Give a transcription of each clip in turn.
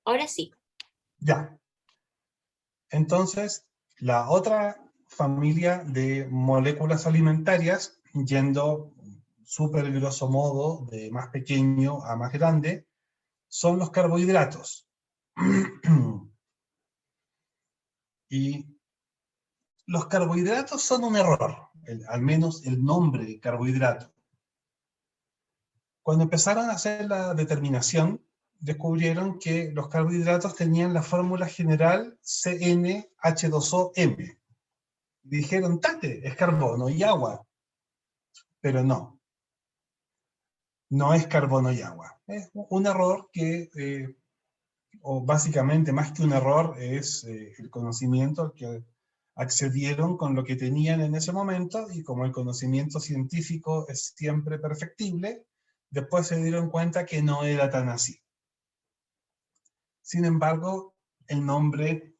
Ahora sí. Ya. Entonces, la otra familia de moléculas alimentarias, yendo súper grosso modo, de más pequeño a más grande, son los carbohidratos. Y los carbohidratos son un error, al menos el nombre de carbohidrato. Cuando empezaron a hacer la determinación, descubrieron que los carbohidratos tenían la fórmula general CnH2OM. Dijeron, tate, es carbono y agua. Pero no, no es carbono y agua. Es un error que, o básicamente más que un error, es el conocimiento al que accedieron con lo que tenían en ese momento, y como el conocimiento científico es siempre perfectible, después se dieron cuenta que no era tan así. Sin embargo, el nombre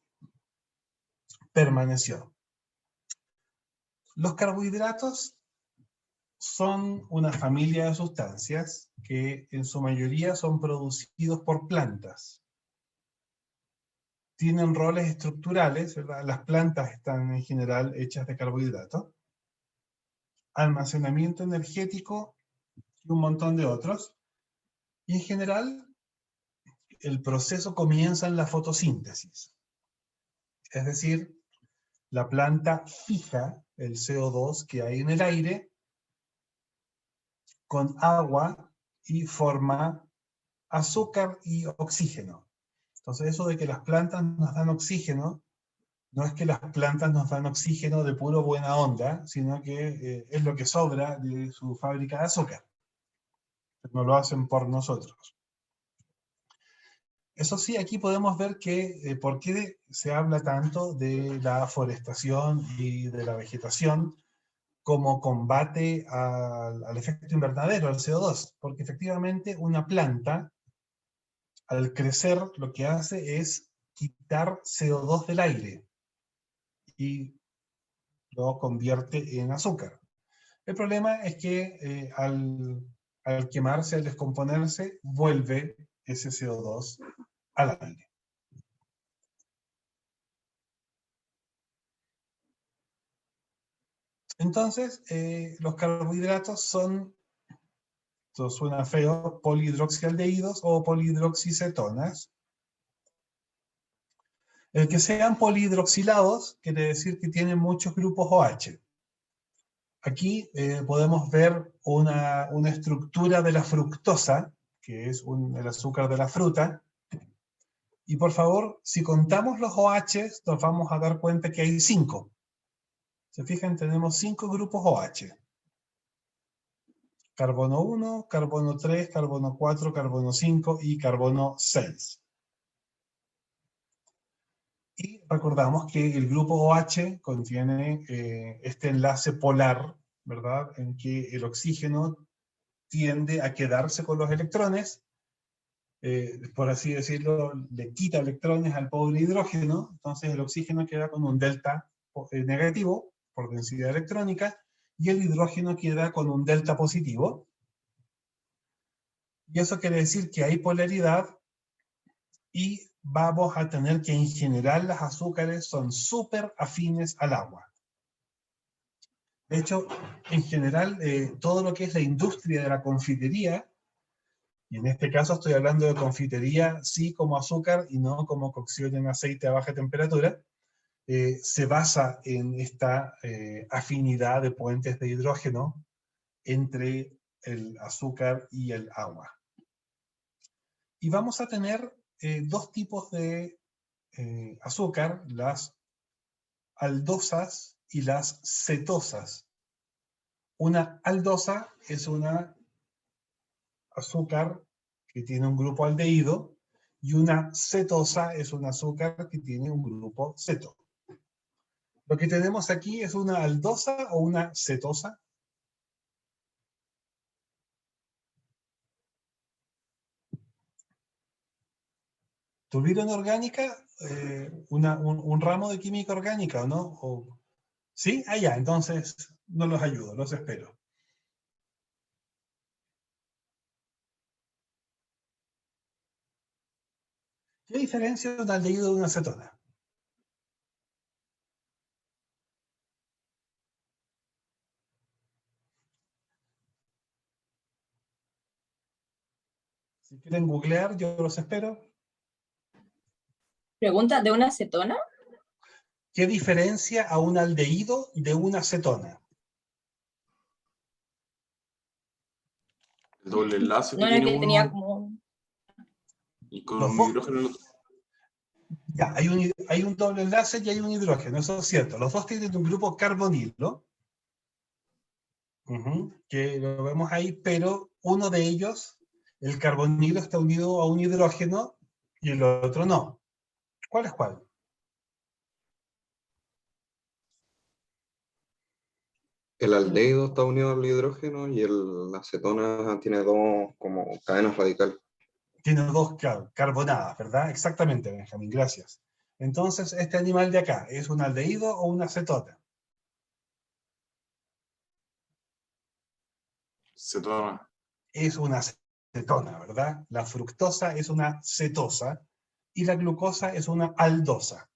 permaneció. Los carbohidratos son una familia de sustancias que en su mayoría son producidos por plantas. Tienen roles estructurales, ¿verdad? Las plantas están en general hechas de carbohidratos, almacenamiento energético y un montón de otros. Y en general, el proceso comienza en la fotosíntesis. Es decir, la planta fija el CO2 que hay en el aire con agua y forma azúcar y oxígeno. Entonces, eso de que las plantas nos dan oxígeno, no es que las plantas nos dan oxígeno de puro buena onda, sino que es lo que sobra de su fábrica de azúcar. No lo hacen por nosotros. Eso sí, aquí podemos ver que por qué se habla tanto de la forestación y de la vegetación como combate al efecto invernadero, al CO2, porque efectivamente una planta, al crecer, lo que hace es quitar CO2 del aire y lo convierte en azúcar. El problema es que al quemarse, al descomponerse, vuelve ese CO2 al aire. Entonces, los carbohidratos son, esto suena feo, polihidroxialdehídos o polihidroxicetonas. El que sean polihidroxilados quiere decir que tienen muchos grupos OH. Aquí podemos ver una estructura de la fructosa, que es el azúcar de la fruta. Y por favor, si contamos los OH, nos vamos a dar cuenta que hay 5. Se fijan, tenemos 5 grupos OH. Carbono 1, carbono 3, carbono 4, carbono 5 y carbono 6. Y recordamos que el grupo OH contiene este enlace polar, ¿verdad? En que el oxígeno tiende a quedarse con los electrones, por así decirlo, le quita electrones al pobre hidrógeno, entonces el oxígeno queda con un delta negativo por densidad electrónica, y el hidrógeno queda con un delta positivo. Y eso quiere decir que hay polaridad, y vamos a tener que en general las azúcares son súper afines al agua. De hecho, en general, todo lo que es la industria de la confitería, y en este caso estoy hablando de confitería sí como azúcar y no como cocción en aceite a baja temperatura, se basa en esta afinidad de puentes de hidrógeno entre el azúcar y el agua. Y vamos a tener dos tipos de azúcar, las aldosas y las cetosas. Una aldosa es una azúcar que tiene un grupo aldehído, y una cetosa es un azúcar que tiene un grupo ceto. Lo que tenemos aquí es una aldosa o una cetosa. ¿Tuvieron orgánica? Un ramo de química orgánica, ¿o no? ¿Sí? Ah, ya, entonces no los ayudo, los espero. ¿Qué diferencia un aldehído de una acetona? Si quieren googlear, yo los espero. Pregunta, ¿de una acetona? ¿Qué diferencia a un aldehído de una acetona? El doble enlace No que era tiene que tenía uno como... y con Los un dos. hidrógeno en el otro. Ya, hay un doble enlace y hay un hidrógeno, eso es cierto. Los dos tienen un grupo carbonilo, que lo vemos ahí, pero uno de ellos, el carbonilo, está unido a un hidrógeno y el otro no. ¿Cuál es cuál? El aldehído está unido al hidrógeno y la acetona tiene dos como cadenas radicales. Tiene dos carbonadas, ¿verdad? Exactamente, Benjamín, gracias. Entonces, este animal de acá, ¿es un aldehído o una acetona? Cetona. Es una cetona, ¿verdad? La fructosa es una cetosa y la glucosa es una aldosa.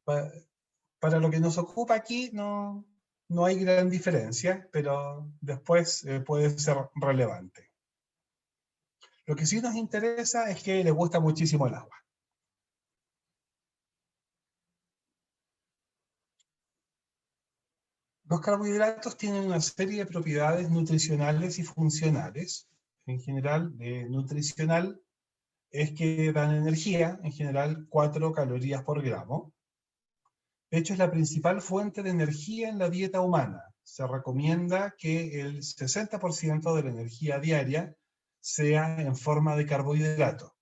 Para lo que nos ocupa aquí no hay gran diferencia, pero después puede ser relevante. Lo que sí nos interesa es que le gusta muchísimo el agua. Los carbohidratos tienen una serie de propiedades nutricionales y funcionales. En general, nutricional es que dan energía, en general 4 calorías por gramo. De hecho, es la principal fuente de energía en la dieta humana. Se recomienda que el 60% de la energía diaria sea en forma de carbohidrato.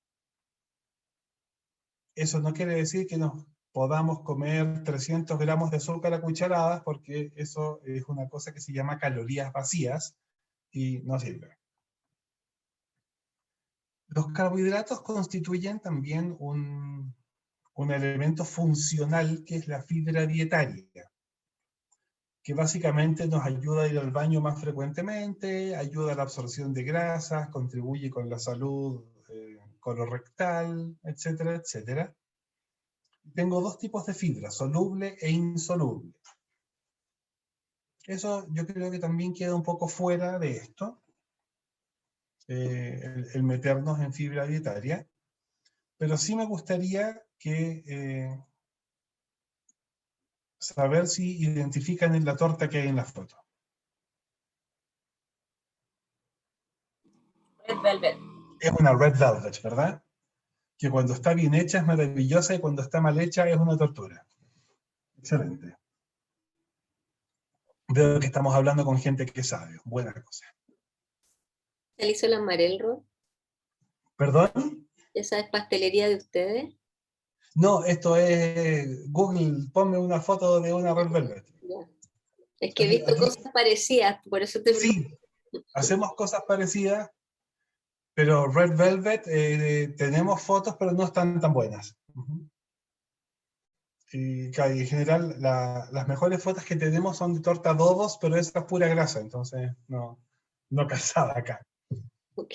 Eso no quiere decir que nos podamos comer 300 gramos de azúcar a cucharadas, porque eso es una cosa que se llama calorías vacías y no sirve. Los carbohidratos constituyen también un elemento funcional que es la fibra dietaria, que básicamente nos ayuda a ir al baño más frecuentemente, ayuda a la absorción de grasas, contribuye con la salud colorectal, etcétera, etcétera. Tengo dos tipos de fibra, soluble e insoluble. Eso yo creo que también queda un poco fuera de esto, el meternos en fibra dietaria, pero sí me gustaría que saber si identifican en la torta que hay en la foto. Red Velvet. Es una red velvet, ¿verdad? Que cuando está bien hecha es maravillosa y cuando está mal hecha es una tortura. Excelente. Veo que estamos hablando con gente que sabe. Buena cosa. ¿Se hizo la Marelro? ¿Perdón? ¿Esa es pastelería de ustedes? No, esto es Google. Ponme una foto de una red velvet. Ya. Es que he visto cosas parecidas, por eso te pregunto. Sí, hacemos cosas parecidas, pero red velvet tenemos fotos, pero no están tan buenas. Y claro, y en general las mejores fotos que tenemos son de torta Dovos, pero esa es pura grasa, entonces no calzada acá. Ok.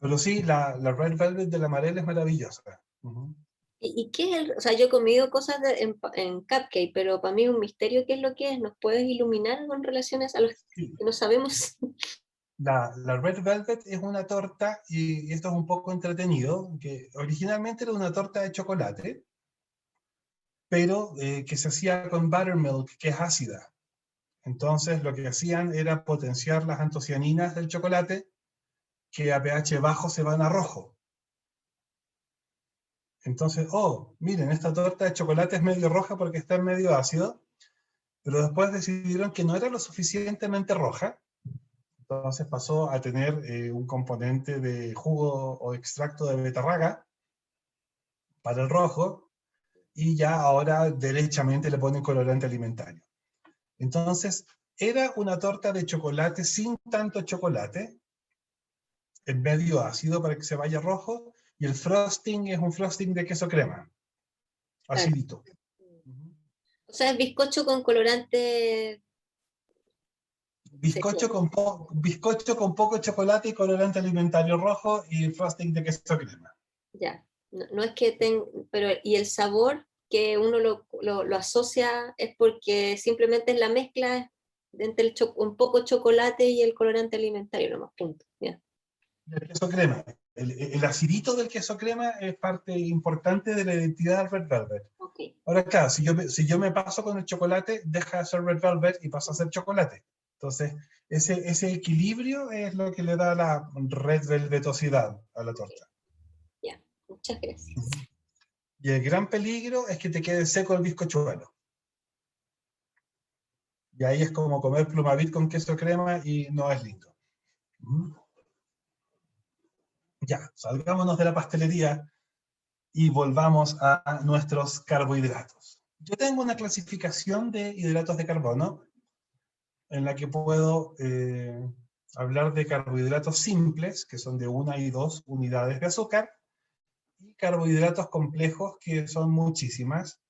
Pero sí, la red velvet de la Marel es maravillosa. ¿Y qué es o sea, yo he comido cosas en cupcake, pero para mí es un misterio qué es lo que es. ¿Nos puedes iluminar con relaciones a los Sí. que no sabemos? La red velvet es una torta, y esto es un poco entretenido, que originalmente era una torta de chocolate, pero que se hacía con buttermilk, que es ácida. Entonces lo que hacían era potenciar las antocianinas del chocolate, que a pH bajo se van a rojo. Entonces, miren, esta torta de chocolate es medio roja porque está en medio ácido, pero después decidieron que no era lo suficientemente roja, entonces pasó a tener un componente de jugo o extracto de betarraga para el rojo, y ya ahora derechamente le ponen colorante alimentario. Entonces, era una torta de chocolate sin tanto chocolate, en medio ácido para que se vaya rojo, y el frosting es un frosting de queso crema, acidito. O sea, es bizcocho con colorante. Bizcocho bizcocho con poco chocolate y colorante alimentario rojo y frosting de queso crema. Ya. No, no es que pero y el sabor que uno lo asocia es porque simplemente es la mezcla entre un poco chocolate y el colorante alimentario, nomás, punto. Ya. El queso crema. El acidito del queso crema es parte importante de la identidad del Red Velvet. Ok. Ahora, claro, si yo me paso con el chocolate, deja de ser Red Velvet y pasa a ser chocolate. Entonces, ese equilibrio es lo que le da la red velvetosidad a la torta. Ya, muchas gracias. Y el gran peligro es que te quede seco el bizcochuelo. Y ahí es como comer plumavit con queso crema y no es lindo. Ya, salgámonos de la pastelería y volvamos a nuestros carbohidratos. Yo tengo una clasificación de hidratos de carbono en la que puedo hablar de carbohidratos simples, que son de 1 y 2 unidades de azúcar, y carbohidratos complejos, que son muchísimas.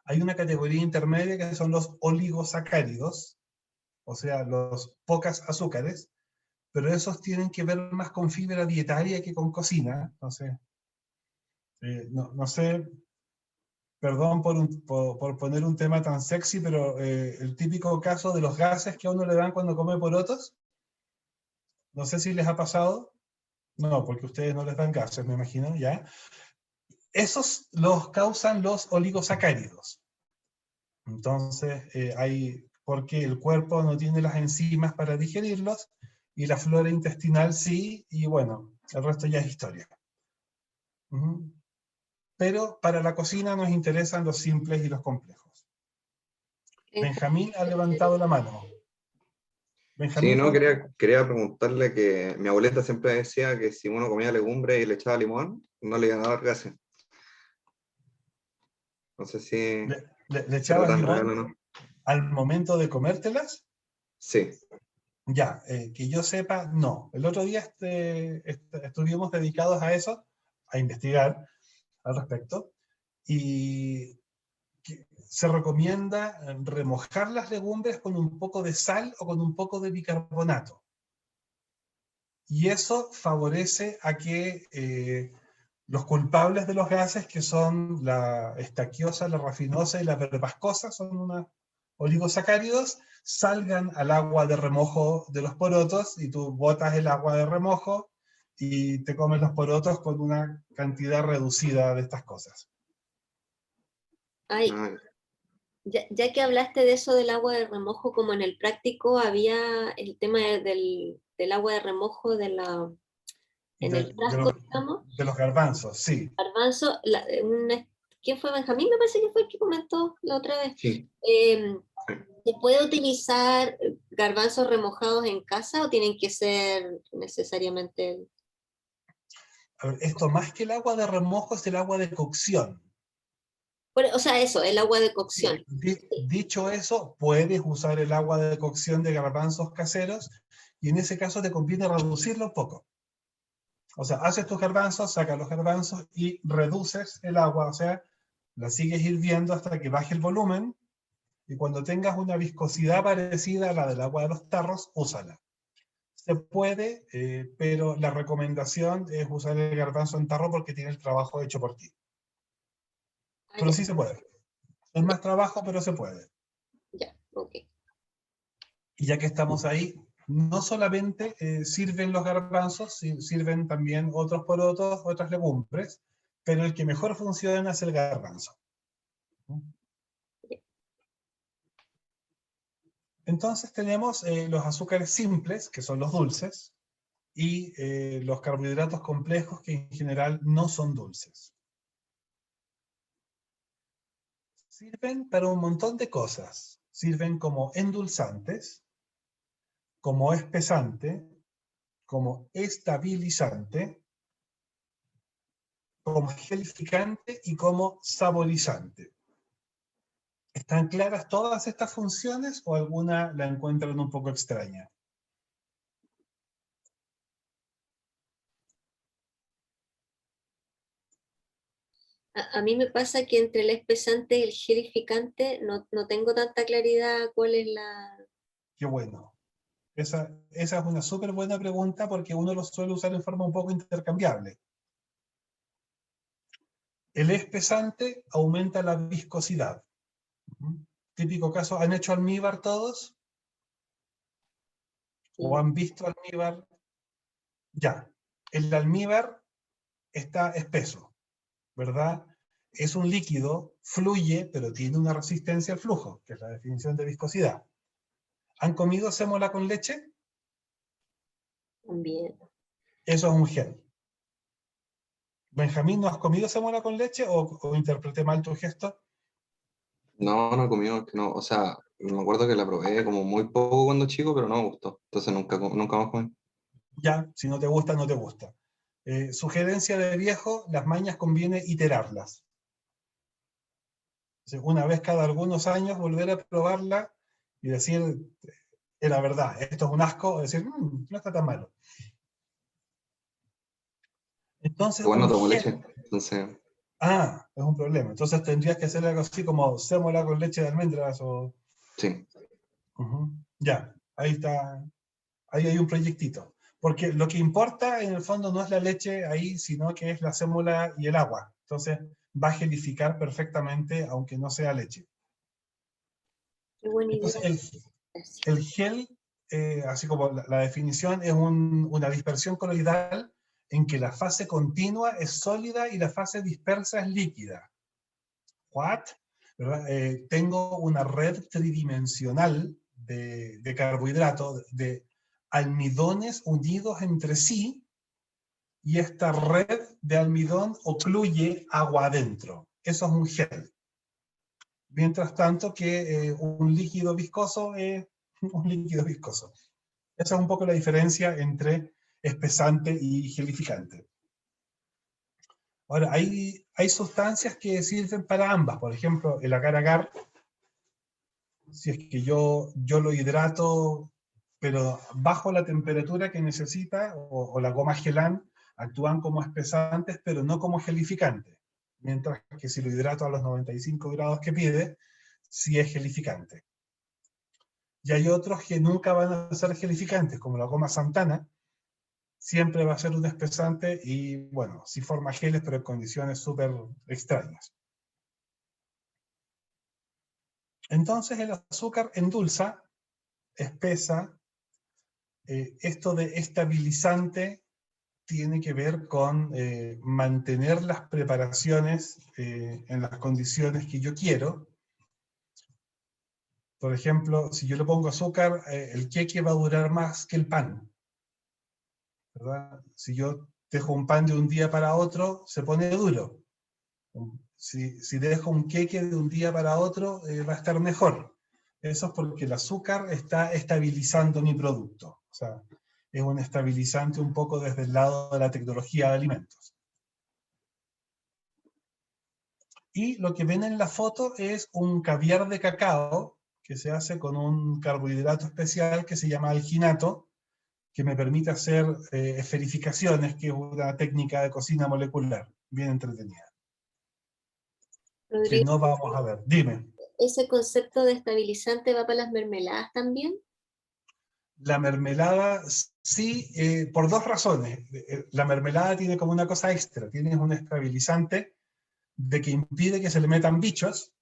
Hay una categoría intermedia que son los oligosacáridos, o sea, los pocas azúcares, pero esos tienen que ver más con fibra dietaria que con cocina. Entonces, no sé, perdón por poner un tema tan sexy, pero el típico caso de los gases que a uno le dan cuando come porotos, no sé si les ha pasado. No, porque ustedes no les dan gases, me imagino, ¿ya? Esos los causan los oligosacáridos. Entonces, porque el cuerpo no tiene las enzimas para digerirlos, y la flora intestinal sí, y bueno, el resto ya es historia. Pero para la cocina nos interesan los simples y los complejos. Benjamín ha levantado la mano. Benjamín, Sí, no, ¿cuál- quería preguntarle que mi abuelita siempre decía que si uno comía legumbre y le echaba limón, no le iban a dar gases. No sé si le será echabas tan real limón o no. al momento de comértelas? Sí, Ya, que yo sepa, no. El otro día estuvimos dedicados a eso, a investigar al respecto, y se recomienda remojar las legumbres con un poco de sal o con un poco de bicarbonato. Y eso favorece a que los culpables de los gases, que son la estaquiosa, la rafinosa y la verbascosa, son unos oligosacáridos, salgan al agua de remojo de los porotos, y tú botas el agua de remojo y te comes los porotos con una cantidad reducida de estas cosas. Ay, ah, ya que hablaste de eso del agua de remojo, como en el práctico había el tema del agua de remojo en el frasco, digamos, De los garbanzos, sí. garbanzo, ¿quién fue? Benjamín, me parece que fue el que comentó la otra vez. sí. ¿Se puede utilizar garbanzos remojados en casa o tienen que ser necesariamente? A ver, esto más que el agua de remojo es el agua de cocción. O sea, eso, el agua de Sí. cocción. Dicho eso, puedes usar el agua de cocción de garbanzos caseros, y en ese caso te conviene reducirlo un poco. O sea, haces tus garbanzos, sacas los garbanzos y reduces el agua, o sea, la sigues hirviendo hasta que baje el volumen, y cuando tengas una viscosidad parecida a la del agua de los tarros, úsala. Se puede, pero la recomendación es usar el garbanzo en tarro porque tiene el trabajo hecho por ti. Ah, Pero ya, sí se puede. Es más trabajo, pero se puede. ya, ok. Y ya que estamos ahí, no solamente sirven los garbanzos, sirven también otros porotos, otras legumbres, pero el que mejor funciona es el garbanzo. Entonces tenemos los azúcares simples, que son los dulces, y los carbohidratos complejos, que en general no son dulces. Sirven para un montón de cosas. Sirven como endulzantes, como espesante, como estabilizante, como gelificante y como saborizante. ¿Están claras todas estas funciones o alguna la encuentran un poco extraña? A mí me pasa que entre el espesante y el gelificante no tengo tanta claridad cuál es la... Qué bueno. Esa es una súper buena pregunta porque uno lo suele usar en forma un poco intercambiable. El espesante aumenta la viscosidad. Típico caso, ¿han hecho almíbar todos? ¿O han visto almíbar? Ya. El almíbar está espeso, ¿verdad? Es un líquido, fluye, pero tiene una resistencia al flujo, que es la definición de viscosidad. ¿Han comido sémola con leche? También. Eso es un gel. Benjamín, ¿no has comido sémola con leche o interpreté mal tu gesto? No, no he comido, es que no, o sea, me acuerdo que la probé como muy poco cuando chico, pero no me gustó. Entonces nunca más comí. Ya, si no te gusta, no te gusta. Sugerencia de viejo, las mañas conviene iterarlas. Entonces, una vez cada algunos años volver a probarla y decir, era verdad, esto es un asco, o decir, no está tan malo. Entonces, Igual no un tomo gel, leche, entonces, es un problema. Entonces tendrías que hacer algo así como sémola con leche de almendras o... sí. Ujú. Ya, ahí está, ahí hay un proyectito. Porque lo que importa en el fondo no es la leche ahí, sino que es la sémola y el agua. Entonces va a gelificar perfectamente, aunque no sea leche. Qué buena idea. Entonces Gracias. el gel, así como la definición, es una dispersión coloidal en que la fase continua es sólida y la fase dispersa es líquida. ¿What? ¿Verdad? Tengo una red tridimensional de carbohidratos, de almidones unidos entre sí, y esta red de almidón ocluye agua adentro. Eso es un gel. Mientras tanto que un líquido viscoso es un líquido viscoso. Esa es un poco la diferencia entre espesante y gelificante. Ahora, hay sustancias que sirven para ambas. Por ejemplo, el agar-agar, si es que yo lo hidrato, pero bajo la temperatura que necesita, o la goma gelán, actúan como espesantes, pero no como gelificantes. Mientras que si lo hidrato a los 95 grados que pide, sí es gelificante. Y hay otros que nunca van a ser gelificantes, como la goma Santana, siempre va a ser un espesante y, bueno, sí forma geles, pero en condiciones súper extrañas. Entonces el azúcar endulza, espesa. Esto de estabilizante tiene que ver con mantener las preparaciones en las condiciones que yo quiero. Por ejemplo, si yo le pongo azúcar, el queque va a durar más que el pan, ¿verdad? Si yo dejo un pan de un día para otro, se pone duro. Si dejo un queque de un día para otro, va a estar mejor. Eso es porque el azúcar está estabilizando mi producto. O sea, es un estabilizante un poco desde el lado de la tecnología de alimentos. Y lo que ven en la foto es un caviar de cacao que se hace con un carbohidrato especial que se llama alginato, que me permite hacer esferificaciones, que es una técnica de cocina molecular bien entretenida. Que Rodrigo, no vamos a ver. Dime. ¿ese concepto de estabilizante va para las mermeladas también? La mermelada, sí, por dos razones. La mermelada tiene como una cosa extra, tiene un estabilizante de que impide que se le metan bichos,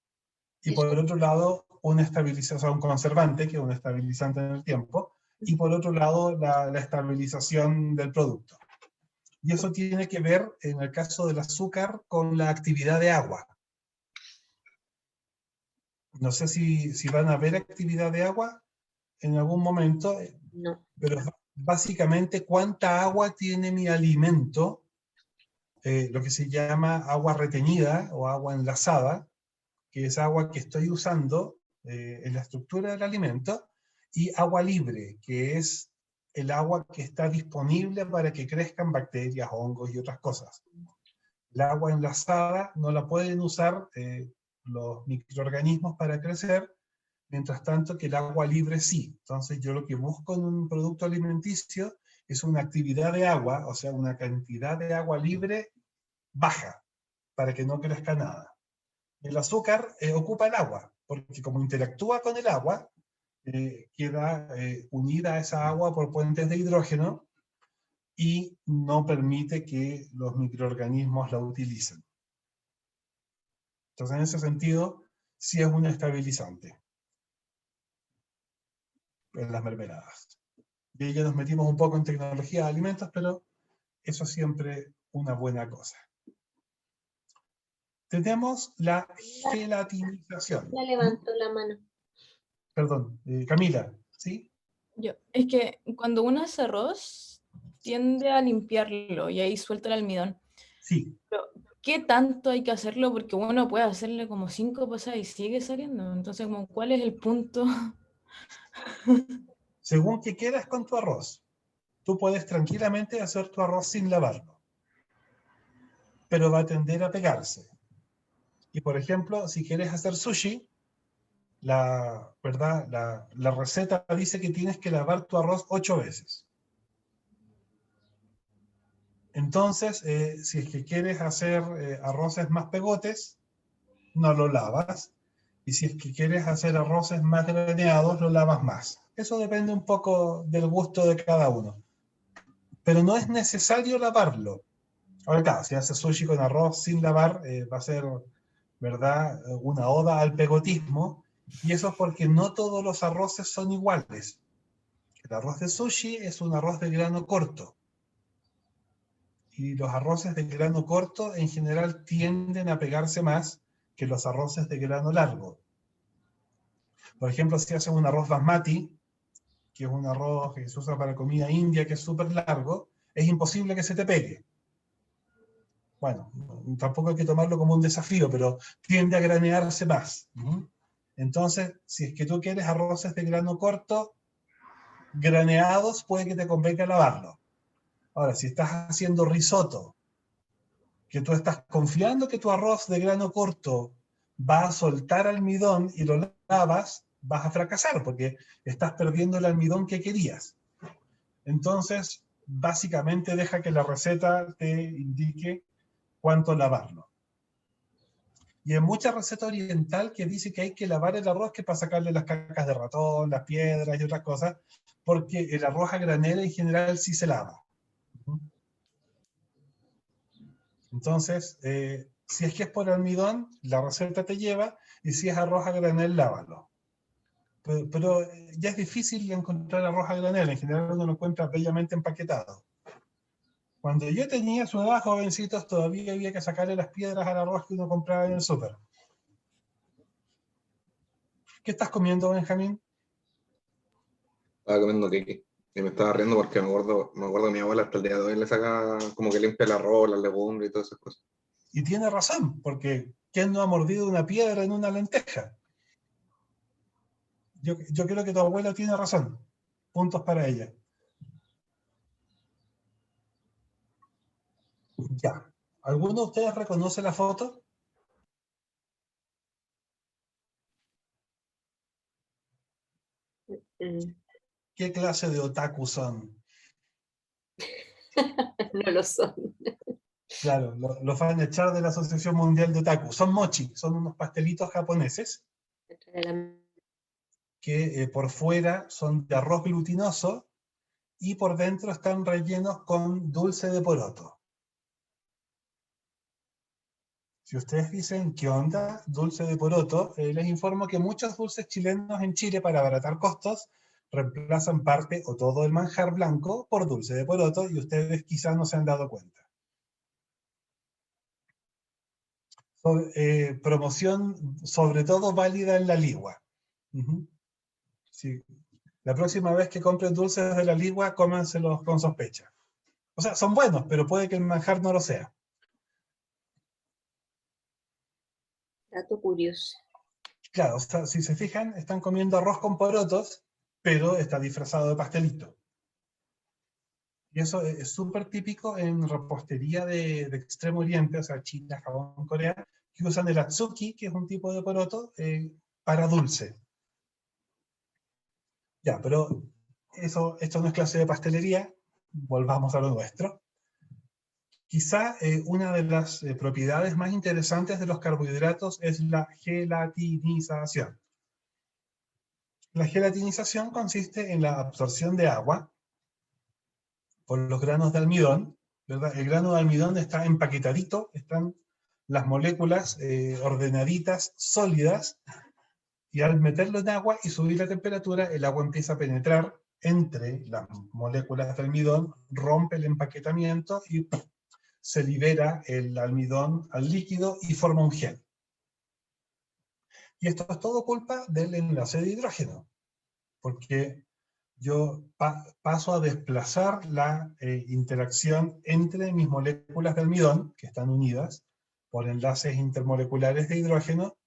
y por otro lado, un estabilizador, un conservante, que es un estabilizante en el tiempo, y por otro lado, la estabilización del producto. Y eso tiene que ver, en el caso del azúcar, con la actividad de agua. No sé si van a ver actividad de agua en algún momento, No. pero básicamente cuánta agua tiene mi alimento, lo que se llama agua retenida o agua enlazada, que es agua que estoy usando en la estructura del alimento, y agua libre, que es el agua que está disponible para que crezcan bacterias, hongos y otras cosas. El agua enlazada no la pueden usar los microorganismos para crecer, mientras tanto que el agua libre sí. Entonces yo lo que busco en un producto alimenticio es una actividad de agua, o sea, una cantidad de agua libre baja, para que no crezca nada. El azúcar ocupa el agua, porque como interactúa con el agua, queda unida a esa agua por puentes de hidrógeno y no permite que los microorganismos la utilicen. Entonces, en ese sentido, sí es un estabilizante en las mermeladas. Y ahí ya nos metimos un poco en tecnología de alimentos, pero eso es siempre una buena cosa. Tenemos la gelatinización. Ya levantó la mano. Perdón, Camila, ¿sí? Es que cuando uno hace arroz, tiende a limpiarlo y ahí suelta el almidón. Sí. Pero, ¿qué tanto hay que hacerlo? Porque uno puede hacerle como 5 pasadas y sigue saliendo. Entonces, como, ¿cuál es el punto? Según que quieras con tu arroz, tú puedes tranquilamente hacer tu arroz sin lavarlo, pero va a tender a pegarse. Y por ejemplo, si quieres hacer sushi, ¿verdad? La receta dice que tienes que lavar tu arroz 8 veces. Entonces, si es que quieres hacer arroces más pegotes, no lo lavas. Y si es que quieres hacer arroces más graneados, lo lavas más. Eso depende un poco del gusto de cada uno. Pero no es necesario lavarlo. Ahora, claro, si haces sushi con arroz sin lavar, va a ser, ¿verdad?, una oda al pegotismo. Y eso es porque no todos los arroces son iguales. El arroz de sushi es un arroz de grano corto. Y los arroces de grano corto en general tienden a pegarse más que los arroces de grano largo. Por ejemplo, si haces un arroz basmati, que es un arroz que se usa para comida india, que es súper largo, es imposible que se te pegue. Bueno, tampoco hay que tomarlo como un desafío, pero tiende a granearse más. Entonces, si es que tú quieres arroces de grano corto, graneados, puede que te convenga lavarlo. Ahora, si estás haciendo risotto, que tú estás confiando que tu arroz de grano corto va a soltar almidón y lo lavas, vas a fracasar porque estás perdiendo el almidón que querías. Entonces, básicamente deja que la receta te indique cuánto lavarlo. Y en mucha receta oriental que dice que hay que lavar el arroz que para sacarle las cacas de ratón, las piedras y otras cosas, porque el arroz a granel en general sí se lava. Entonces, si es que es por almidón, la receta te lleva, y si es arroz a granel, lávalo. Pero ya es difícil encontrar arroz a granel, en general uno lo encuentra bellamente empaquetado. Cuando yo tenía su edad, jovencitos, todavía había que sacarle las piedras al arroz que uno compraba en el súper. ¿Qué estás comiendo, Benjamín? Estaba comiendo queque. Y me estaba riendo porque me acuerdo que mi abuela hasta el día de hoy le saca como que limpia el arroz, las legumbres y todas esas cosas. Y tiene razón, porque ¿quién no ha mordido una piedra en una lenteja? Yo creo que tu abuela tiene razón. Puntos para ella. Ya. ¿Alguno de ustedes reconoce la foto? ¿Qué clase de otaku son? No lo son. Claro, los van a echar de la Asociación Mundial de Otaku. Son mochi, son unos pastelitos japoneses que por fuera son de arroz glutinoso y por dentro están rellenos con dulce de poroto. Si ustedes dicen, ¿qué onda? Dulce de poroto, les informo que muchos dulces chilenos en Chile, para abaratar costos, reemplazan parte o todo el manjar blanco por dulce de poroto, y ustedes quizás no se han dado cuenta. Promoción sobre todo válida en la Ligua. Sí. La próxima vez que compren dulces de la Ligua, cómanselos con sospecha. O sea, son buenos, pero puede que el manjar no lo sea. Dato curioso. Claro, o sea, si se fijan, están comiendo arroz con porotos, pero está disfrazado de pastelito. Y eso es súper típico en repostería de Extremo Oriente, o sea, China, Japón, Corea, que usan el atsuki, que es un tipo de poroto, para dulce. Ya, pero esto no es clase de pastelería, volvamos a lo nuestro. Quizá una de las propiedades más interesantes de los carbohidratos es la gelatinización. La gelatinización consiste en la absorción de agua por los granos de almidón, ¿verdad? El grano de almidón está empaquetadito, están las moléculas ordenaditas, sólidas, y al meterlo en agua y subir la temperatura, el agua empieza a penetrar entre las moléculas de almidón, rompe el empaquetamiento y se libera el almidón al líquido y forma un gel. Y esto es todo culpa del enlace de hidrógeno, porque yo paso a desplazar la interacción entre mis moléculas de almidón, que están unidas por enlaces intermoleculares de hidrógeno,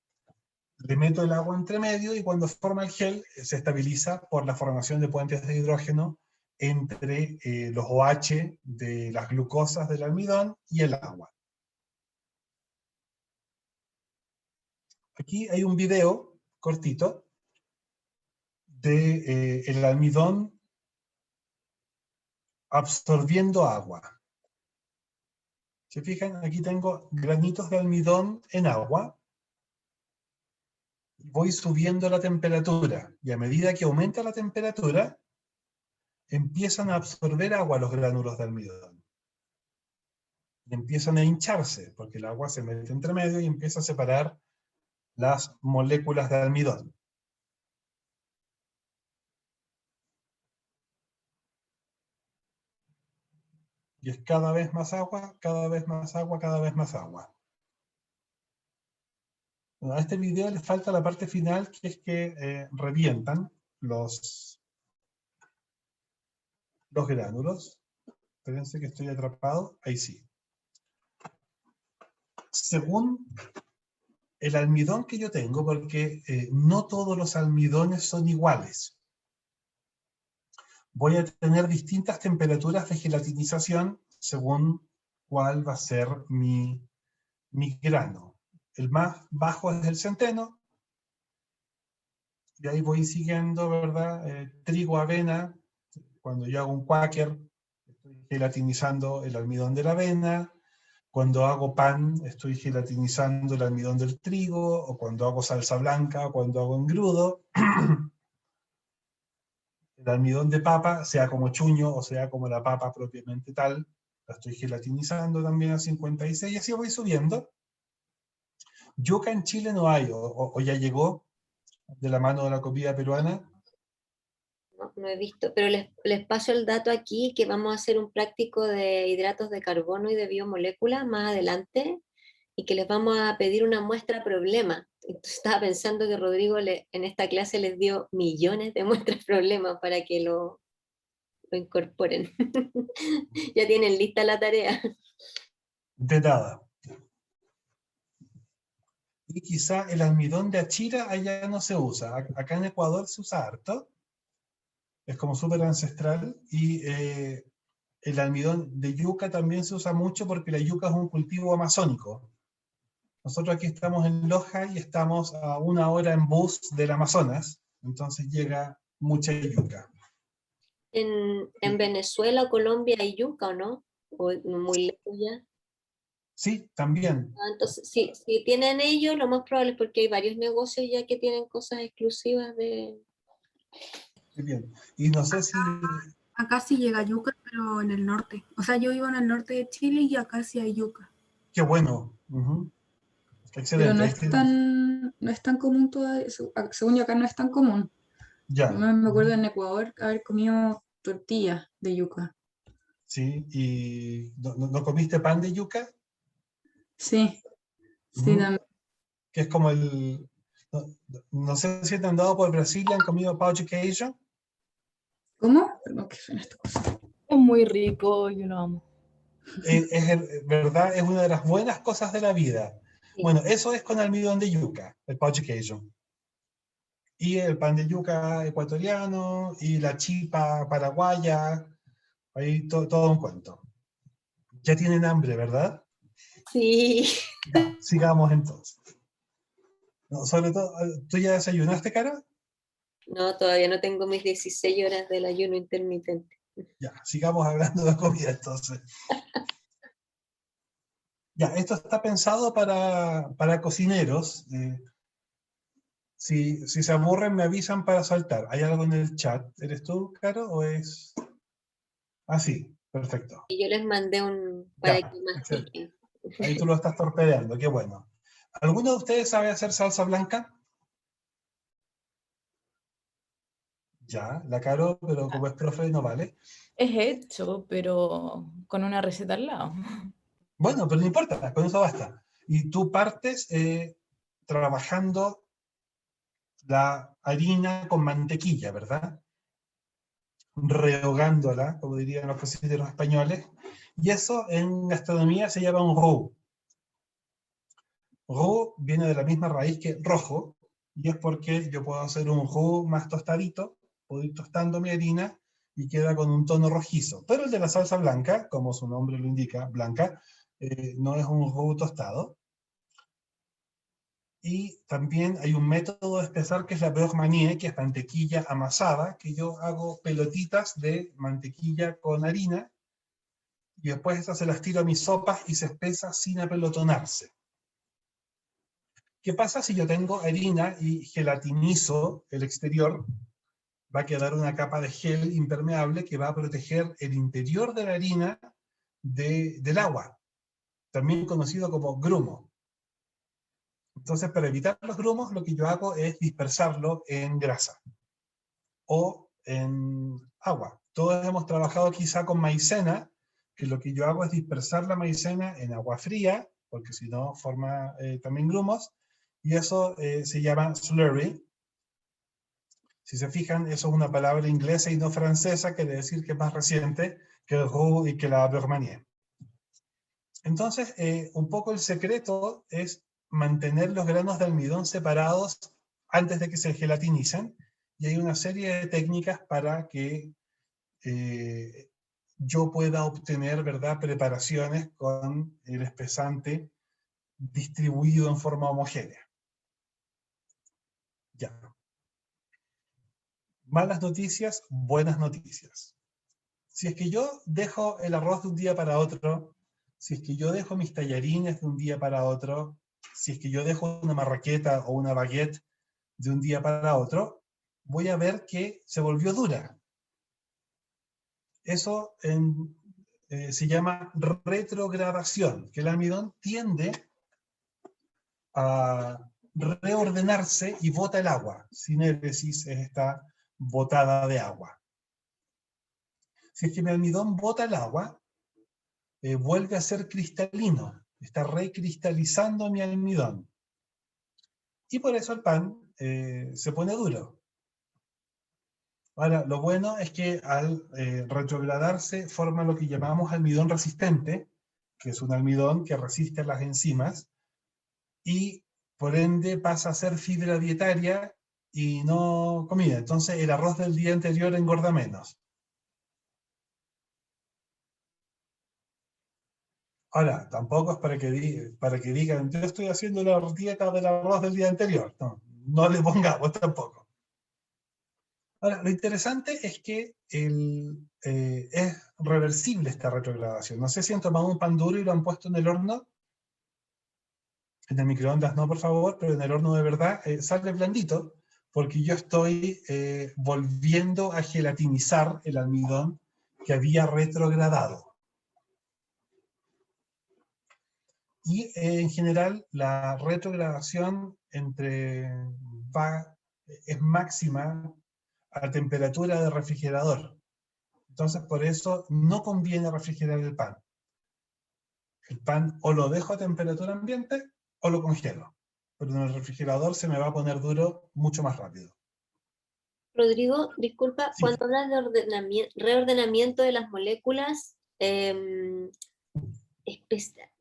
le meto el agua entre medio y cuando forma el gel se estabiliza por la formación de puentes de hidrógeno entre los OH de las glucosas del almidón y el agua. Aquí hay un video cortito de el almidón absorbiendo agua. ¿Se fijan? Aquí tengo granitos de almidón en agua. Voy subiendo la temperatura y a medida que aumenta la temperatura, empiezan a absorber agua los gránulos de almidón. Y empiezan a hincharse, porque el agua se mete entre medio y empieza a separar las moléculas de almidón. Y es cada vez más agua, cada vez más agua, cada vez más agua. Bueno, a este video le falta la parte final, que es que revientan los gránulos. Espérense que estoy atrapado. Ahí sí. Según el almidón que yo tengo, porque no todos los almidones son iguales. Voy a tener distintas temperaturas de gelatinización según cuál va a ser mi grano. El más bajo es el centeno, y ahí voy siguiendo, ¿verdad? Trigo, avena. Cuando yo hago un quaker, estoy gelatinizando el almidón de la avena. Cuando hago pan, estoy gelatinizando el almidón del trigo, o cuando hago salsa blanca, o cuando hago engrudo. El almidón de papa, sea como chuño, o sea como la papa propiamente tal, la estoy gelatinizando también a 56, y así voy subiendo. Yuca en Chile no hay, o ya llegó de la mano de la comida peruana. No he visto, pero les paso el dato aquí que vamos a hacer un práctico de hidratos de carbono y de biomoléculas más adelante y que les vamos a pedir una muestra problema. Entonces, estaba pensando que Rodrigo en esta clase les dio millones de muestras problema para que lo incorporen. Ya tienen lista la tarea. De nada. Y quizá el almidón de achira allá no se usa. Acá en Ecuador se usa harto. Es como súper ancestral. Y el almidón de yuca también se usa mucho porque la yuca es un cultivo amazónico. Nosotros aquí estamos en Loja y estamos a 1 hora en bus del Amazonas. Entonces llega mucha yuca. En Venezuela o Colombia hay yuca, ¿o no? ¿O muy lejos ya? Sí, también. Entonces, si tienen ellos, lo más probable es porque hay varios negocios ya que tienen cosas exclusivas de... Muy bien. Y no sé si... Acá sí llega yuca, pero en el norte. O sea, yo vivo en el norte de Chile y acá sí hay yuca. Qué bueno. Excelente. Pero no es tan común todavía, según yo acá no es tan común. Ya. Yo me acuerdo en Ecuador haber comido tortillas de yuca. Sí, ¿y no comiste pan de yuca? Sí, sí, también. Que es como el... No sé si te han dado por Brasil y han comido pão de queijo. ¿Cómo? Perdón, ¿qué suena esta cosa? Es muy rico, yo lo amo. ¿Verdad? Es una de las buenas cosas de la vida. Sí. Bueno, eso es con almidón de yuca, el pão de queijo. Y el pan de yuca ecuatoriano, y la chipa paraguaya, ahí todo un cuento. Ya tienen hambre, ¿verdad? Sí. Ya, sigamos entonces. No, sobre todo, ¿tú ya desayunaste, Cara? No, todavía no tengo mis 16 horas del ayuno intermitente. Ya, sigamos hablando de comida entonces. Ya, esto está pensado para cocineros. Si se aburren, me avisan para saltar. ¿Hay algo en el chat? ¿Eres tú, Caro, o es...? Ah, sí, perfecto. Y yo les mandé un para Ya, que excelente. mastiquen. Ahí tú lo estás torpedeando, qué bueno. ¿Alguno de ustedes sabe hacer salsa blanca? Ya, la Caro, pero como es profe no vale. Es hecho, pero con una receta al lado. Bueno, pero no importa, con eso basta. Y tú partes trabajando la harina con mantequilla, ¿verdad? Rehogándola, como dirían los cocineros españoles. Y eso en gastronomía se llama un roux. Roux viene de la misma raíz que rojo, y es porque yo puedo hacer un roux más tostadito, puedo ir tostando mi harina y queda con un tono rojizo. Pero el de la salsa blanca, como su nombre lo indica, blanca, no es un roux tostado. Y también hay un método de espesar que es la beurre maniée, que es mantequilla amasada, que yo hago pelotitas de mantequilla con harina, y después esas se las tiro a mis sopas y se espesa sin apelotonarse. ¿Qué pasa si yo tengo harina y gelatinizo el exterior? Va a quedar una capa de gel impermeable que va a proteger el interior de la harina del agua, también conocido como grumo. Entonces, para evitar los grumos, lo que yo hago es dispersarlo en grasa o en agua. Todos hemos trabajado quizá con maicena, que lo que yo hago es dispersar la maicena en agua fría, porque si no forma también grumos, y eso se llama slurry. Si se fijan, eso es una palabra inglesa y no francesa, quiere decir que es más reciente que el roux y que la beurre maniée. Entonces, un poco el secreto es mantener los granos de almidón separados antes de que se gelatinicen, y hay una serie de técnicas para que yo pueda obtener, ¿verdad?, preparaciones con el espesante distribuido en forma homogénea. Ya. Malas noticias, buenas noticias. Si es que yo dejo el arroz de un día para otro, si es que yo dejo mis tallarines de un día para otro, si es que yo dejo una marraqueta o una baguette de un día para otro, voy a ver que se volvió dura. Eso se llama retrogradación, que el almidón tiende a reordenarse y bota el agua. Sinéresis es esta botada de agua. Si es que mi almidón bota el agua, vuelve a ser cristalino, está recristalizando mi almidón. Y por eso el pan se pone duro. Ahora, lo bueno es que al retrogradarse forma lo que llamamos almidón resistente, que es un almidón que resiste a las enzimas, y por ende pasa a ser fibra dietaria y no comida. Entonces el arroz del día anterior engorda menos. Ahora, tampoco es para que digan, yo estoy haciendo la dieta del arroz del día anterior. No, no le pongamos tampoco. Ahora, lo interesante es que es reversible esta retrogradación. No sé si han tomado un pan duro y lo han puesto en el horno. En el microondas no, por favor, pero en el horno de verdad sale blandito, porque yo estoy volviendo a gelatinizar el almidón que había retrogradado. Y en general la retrogradación es máxima a temperatura de refrigerador. Entonces por eso no conviene refrigerar el pan. El pan o lo dejo a temperatura ambiente o lo congelo. Pero en el refrigerador se me va a poner duro mucho más rápido. Rodrigo, disculpa, Sí. cuando hablas de reordenamiento de las moléculas,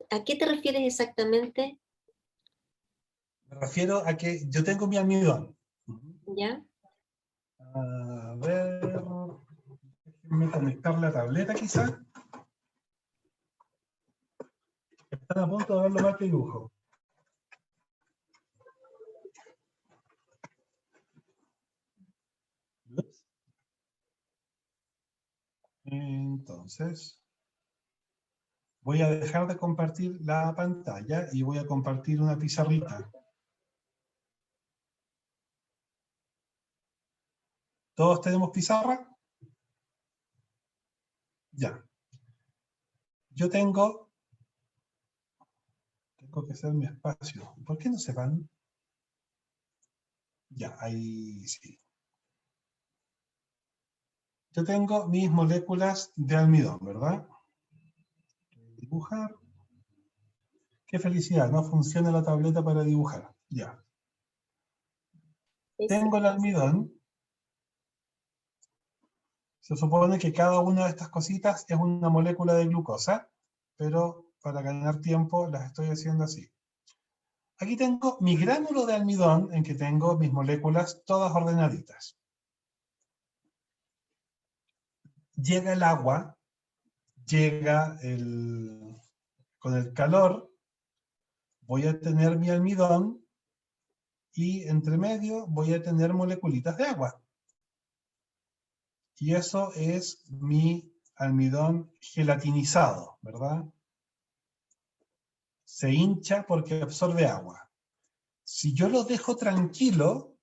¿a qué te refieres exactamente? Me refiero a que yo tengo mi almidón. ¿Ya? A ver, déjenme conectar la tableta quizá. Están a punto de verlo mal que dibujo. Entonces, voy a dejar de compartir la pantalla y voy a compartir una pizarrita. ¿Todos tenemos pizarra? Ya. Yo tengo que hacer mi espacio. ¿Por qué no se van? Ya, ahí sí. Yo tengo mis moléculas de almidón, ¿verdad? Dibujar. Qué felicidad, no funciona la tableta para dibujar. Ya. Tengo el almidón. Se supone que cada una de estas cositas es una molécula de glucosa, pero para ganar tiempo las estoy haciendo así. Aquí tengo mi gránulo de almidón en que tengo mis moléculas todas ordenaditas. Llega el agua, con el calor, voy a tener mi almidón y entre medio voy a tener moleculitas de agua. Y eso es mi almidón gelatinizado, ¿verdad? Se hincha porque absorbe agua. Si yo lo dejo tranquilo,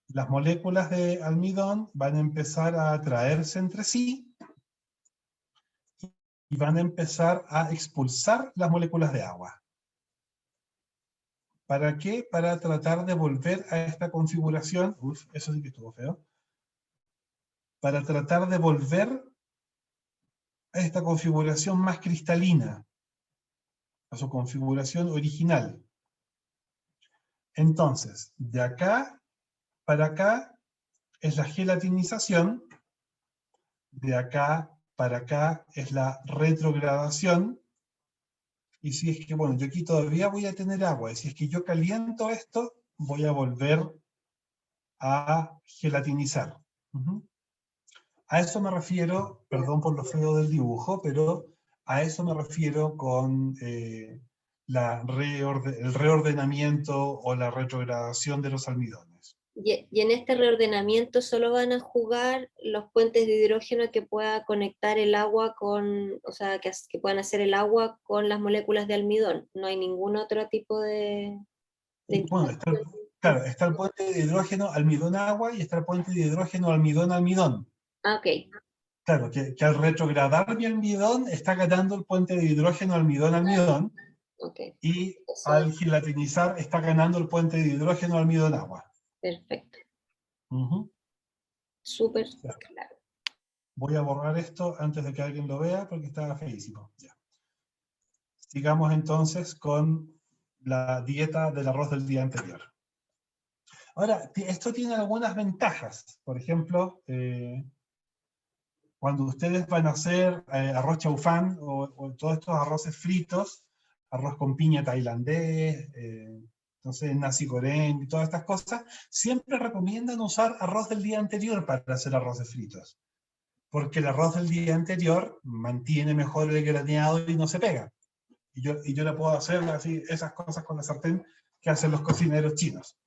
las moléculas de almidón van a empezar a atraerse entre sí y van a empezar a expulsar las moléculas de agua. ¿Para qué? Para tratar de volver a esta configuración. Uf, eso sí que estuvo feo. Para tratar de volver a esta configuración más cristalina, a su configuración original. Entonces, de acá para acá es la gelatinización, de acá para acá es la retrogradación, y si es que, bueno, yo aquí todavía voy a tener agua, y si es que yo caliento esto, voy a volver a gelatinizar. A eso me refiero, perdón por lo feo del dibujo, pero a eso me refiero con el reordenamiento o la retrogradación de los almidones. Y en este reordenamiento solo van a jugar los puentes de hidrógeno que pueda conectar el agua con, o sea, que puedan hacer el agua con las moléculas de almidón. No hay ningún otro tipo de Bueno, claro, está el puente de hidrógeno almidón-agua y está el puente de hidrógeno almidón-almidón. Ah, ok. Claro, que al retrogradar mi almidón está ganando el puente de hidrógeno almidón-almidón, Okay. y al gelatinizar está ganando el puente de hidrógeno almidón-agua. Perfecto. Uh-huh. Súper claro. Voy a borrar esto antes de que alguien lo vea porque está feísimo. Ya. Sigamos entonces con la dieta del arroz del día anterior. Ahora, esto tiene algunas ventajas. Por ejemplo, cuando ustedes van a hacer arroz chaufán o todos estos arroces fritos, arroz con piña tailandés, entonces nasi goreng y todas estas cosas, siempre recomiendan usar arroz del día anterior para hacer arroces fritos. Porque el arroz del día anterior mantiene mejor el graneado y no se pega. Y yo le puedo hacer así esas cosas con la sartén que hacen los cocineros chinos.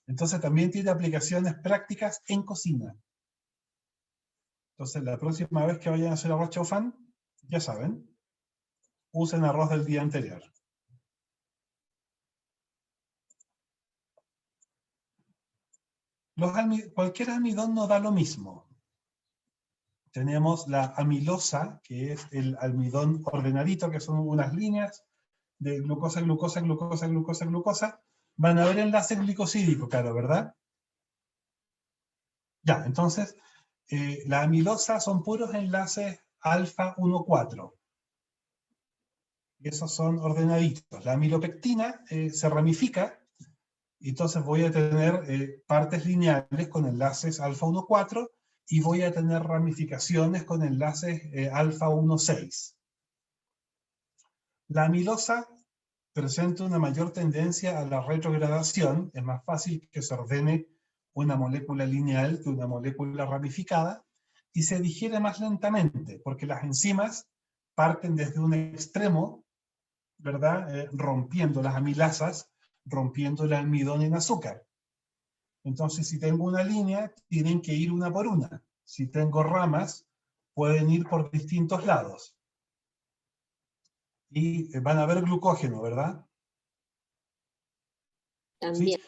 Entonces también tiene aplicaciones prácticas en cocina. Entonces la próxima vez que vayan a hacer arroz chaufán, ya saben, usen arroz del día anterior. Cualquier almidón nos da lo mismo. Tenemos la amilosa, que es el almidón ordenadito, que son unas líneas de glucosa, glucosa, glucosa, glucosa, glucosa. Van a haber enlace glicosídico, claro, ¿verdad? Ya, entonces, la amilosa son puros enlaces alfa 1,4. Esos son ordenaditos. La amilopectina se ramifica, y entonces voy a tener partes lineales con enlaces alfa 1,4, y voy a tener ramificaciones con enlaces alfa 1,6. La amilosa presenta una mayor tendencia a la retrogradación. Es más fácil que se ordene una molécula lineal que una molécula ramificada, y se digiere más lentamente, porque las enzimas parten desde un extremo, ¿verdad? Rompiendo las amilasas, rompiendo el almidón en azúcar. Entonces, si tengo una línea, tienen que ir una por una. Si tengo ramas, pueden ir por distintos lados. Y van a ver glucógeno, ¿verdad? también.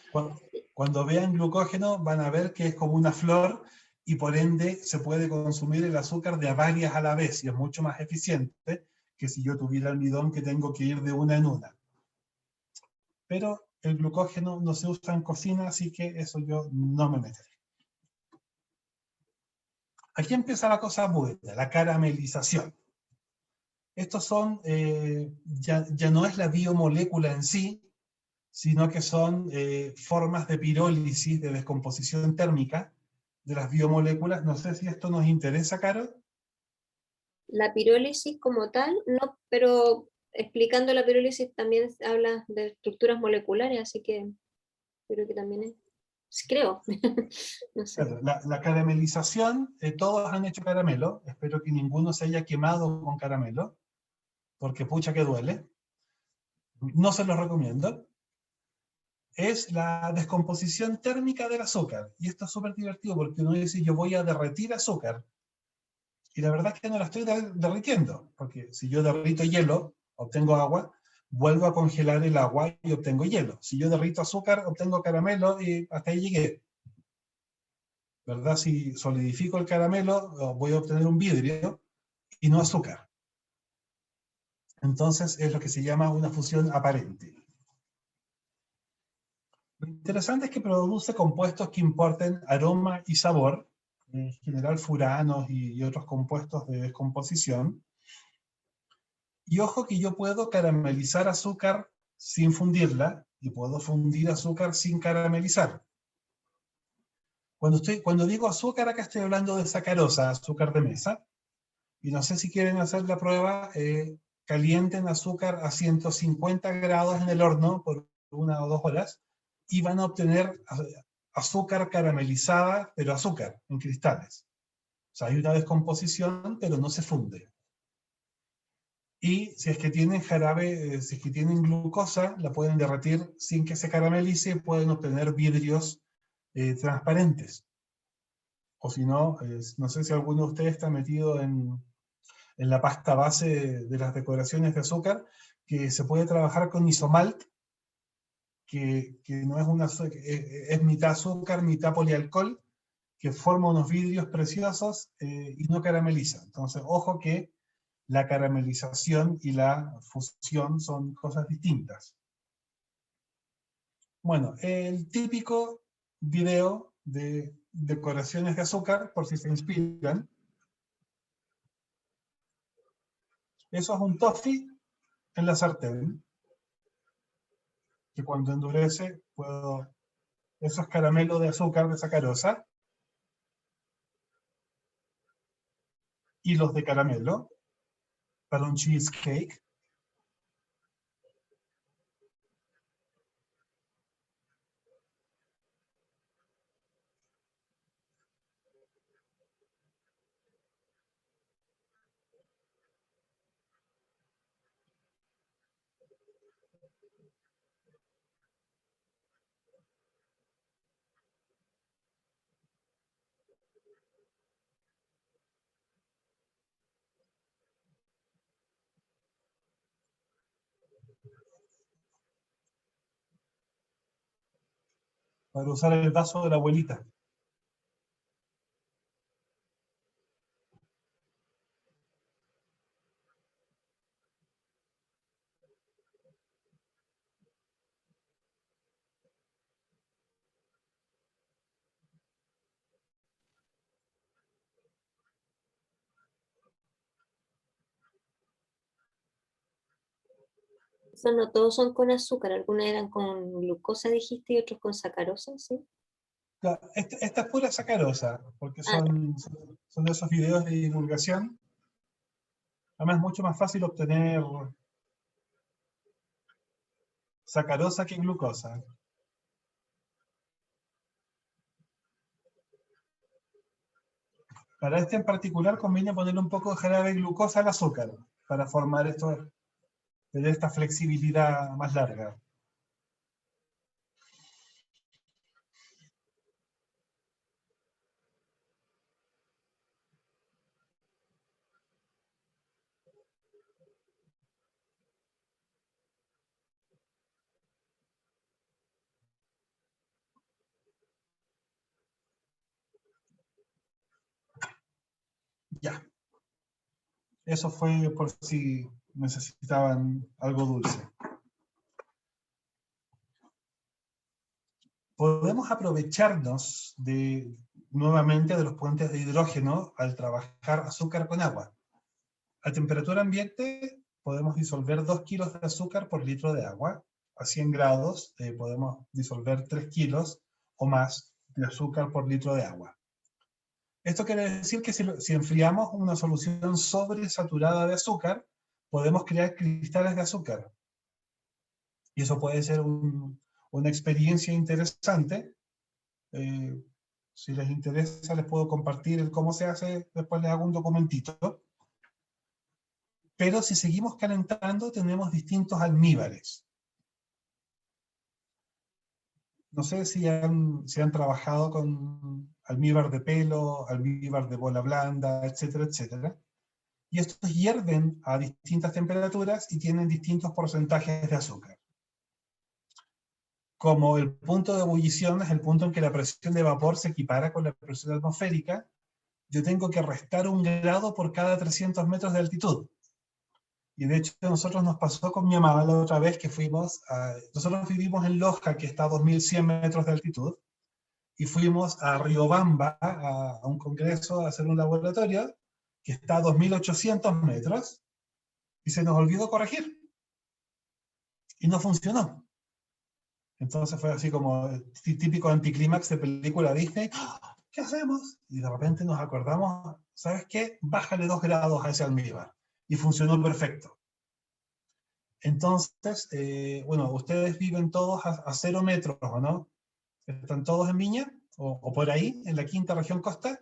Cuando vean glucógeno van a ver que es como una flor y por ende se puede consumir el azúcar de a varias a la vez y es mucho más eficiente que si yo tuviera almidón que tengo que ir de una en una. Pero el glucógeno no se usa en cocina, así que eso yo no me meteré. Aquí empieza la cosa buena, la caramelización. Estos son, ya no es la biomolécula en sí, sino que son formas de pirólisis, de descomposición térmica de las biomoléculas. No sé si esto nos interesa, Carol. La pirólisis como tal, no, pero explicando la pirólisis también habla de estructuras moleculares, así que creo que también es, creo, no sé. Claro, la caramelización, todos han hecho caramelo, espero que ninguno se haya quemado con caramelo, porque pucha que duele, no se los recomiendo. Es la descomposición térmica del azúcar, y esto es súper divertido porque uno dice yo voy a derretir azúcar, y la verdad es que no la estoy derritiendo, porque si yo derrito hielo, obtengo agua, vuelvo a congelar el agua y obtengo hielo. Si yo derrito azúcar, obtengo caramelo y hasta ahí llegué. ¿Verdad? Si solidifico el caramelo, voy a obtener un vidrio y no azúcar. Entonces es lo que se llama una fusión aparente. Lo interesante es que produce compuestos que importen aroma y sabor, en general furanos y otros compuestos de descomposición. Y ojo que yo puedo caramelizar azúcar sin fundirla y puedo fundir azúcar sin caramelizar. Cuando digo azúcar, acá estoy hablando de sacarosa, azúcar de mesa. Y no sé si quieren hacer la prueba, calienten azúcar a 150 grados en el horno por 1 o 2 horas y van a obtener azúcar caramelizada, pero azúcar en cristales. O sea, hay una descomposición, pero no se funde. Y si es que tienen jarabe, si es que tienen glucosa, la pueden derretir sin que se caramelice, pueden obtener vidrios transparentes. O si no, no sé si alguno de ustedes está metido en la pasta base de las decoraciones de azúcar, que se puede trabajar con isomalt, que no es es mitad azúcar, mitad polialcohol, que forma unos vidrios preciosos y no carameliza. Entonces, ojo que la caramelización y la fusión son cosas distintas. Bueno, el típico video de decoraciones de azúcar, por si se inspiran. Eso es un toffee en la sartén, que cuando endurece eso es caramelo de azúcar de sacarosa, hilos de caramelo para un cheesecake. Para usar el vaso de la abuelita. Eso no todos son con azúcar, algunos eran con glucosa, dijiste, y otros con sacarosa, ¿sí? Esta es pura sacarosa, porque Ah, son esos videos de divulgación. Además es mucho más fácil obtener sacarosa que glucosa. Para este en particular conviene ponerle un poco de jarabe de glucosa al azúcar, para formar tener esta flexibilidad más larga. Ya. Eso fue por si necesitaban algo dulce. Podemos aprovecharnos nuevamente de los puentes de hidrógeno al trabajar azúcar con agua. A temperatura ambiente podemos disolver 2 kilos de azúcar por litro de agua. A 100 grados podemos disolver 3 kilos o más de azúcar por litro de agua. Esto quiere decir que si enfriamos una solución sobresaturada de azúcar, podemos crear cristales de azúcar. Y eso puede ser una experiencia interesante. Si les interesa, les puedo compartir el cómo se hace, después les hago un documentito. Pero si seguimos calentando, tenemos distintos almíbares. No sé si han trabajado con almíbar de pelo, almíbar de bola blanda, etcétera, etcétera. Y estos hierven a distintas temperaturas y tienen distintos porcentajes de azúcar. Como el punto de ebullición es el punto en que la presión de vapor se equipara con la presión atmosférica, yo tengo que restar 1 grado por cada 300 metros de altitud. Y de hecho a nosotros nos pasó con mi mamá la otra vez que nosotros vivimos en Loja, que está a 2100 metros de altitud, y fuimos a Riobamba a un congreso a hacer un laboratorio que está a 2800 metros, y se nos olvidó corregir. Y no funcionó. Entonces fue así como típico anticlímax de película Disney. ¿Qué hacemos? Y de repente nos acordamos, ¿sabes qué? Bájale 2 grados a ese almíbar. Y funcionó perfecto. Entonces, bueno, ustedes viven todos a 0 metros, ¿o no? ¿Están todos en Viña? ¿O por ahí, en la 5ª región costa?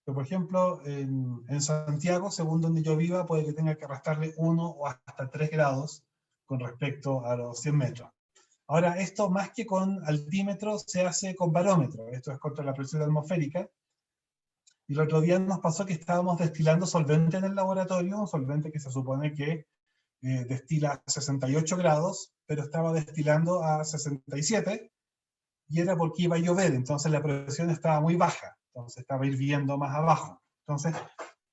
Pero, por ejemplo, en Santiago, según donde yo viva, puede que tenga que restarle 1 o hasta 3 grados con respecto a los 100 metros. Ahora, esto más que con altímetro se hace con barómetro. Esto es contra la presión atmosférica. Y el otro día nos pasó que estábamos destilando solvente en el laboratorio, un solvente que se supone que destila a 68 grados, pero estaba destilando a 67, y era porque iba a llover, entonces la presión estaba muy baja, entonces estaba hirviendo más abajo. Entonces,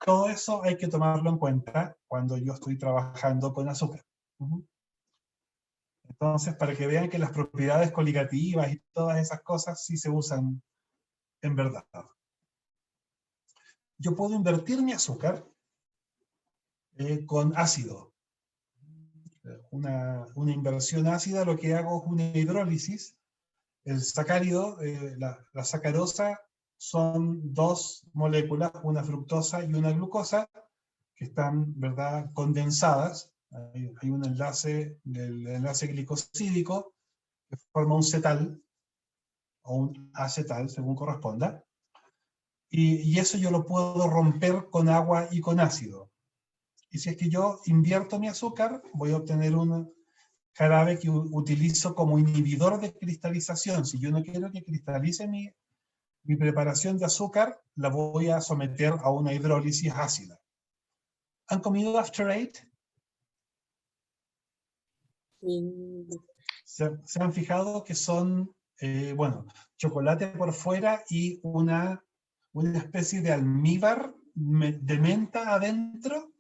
todo eso hay que tomarlo en cuenta cuando yo estoy trabajando con azúcar. Entonces, para que vean que las propiedades coligativas y todas esas cosas sí se usan en verdad. Yo puedo invertir mi azúcar con ácido. Una inversión ácida, lo que hago es una hidrólisis. El sacárido, la sacarosa, son 2 moléculas, una fructosa y una glucosa, que están, ¿verdad?, condensadas. Hay un enlace, el enlace glicosídico, que forma un cetal, o un acetal, según corresponda. Y eso yo lo puedo romper con agua y con ácido. Y si es que yo invierto mi azúcar, voy a obtener un jarabe que utilizo como inhibidor de cristalización. Si yo no quiero que cristalice mi preparación de azúcar, la voy a someter a una hidrólisis ácida. ¿Han comido After Eight? ¿Se han fijado que son, bueno, chocolate por fuera y una especie de almíbar de menta adentro?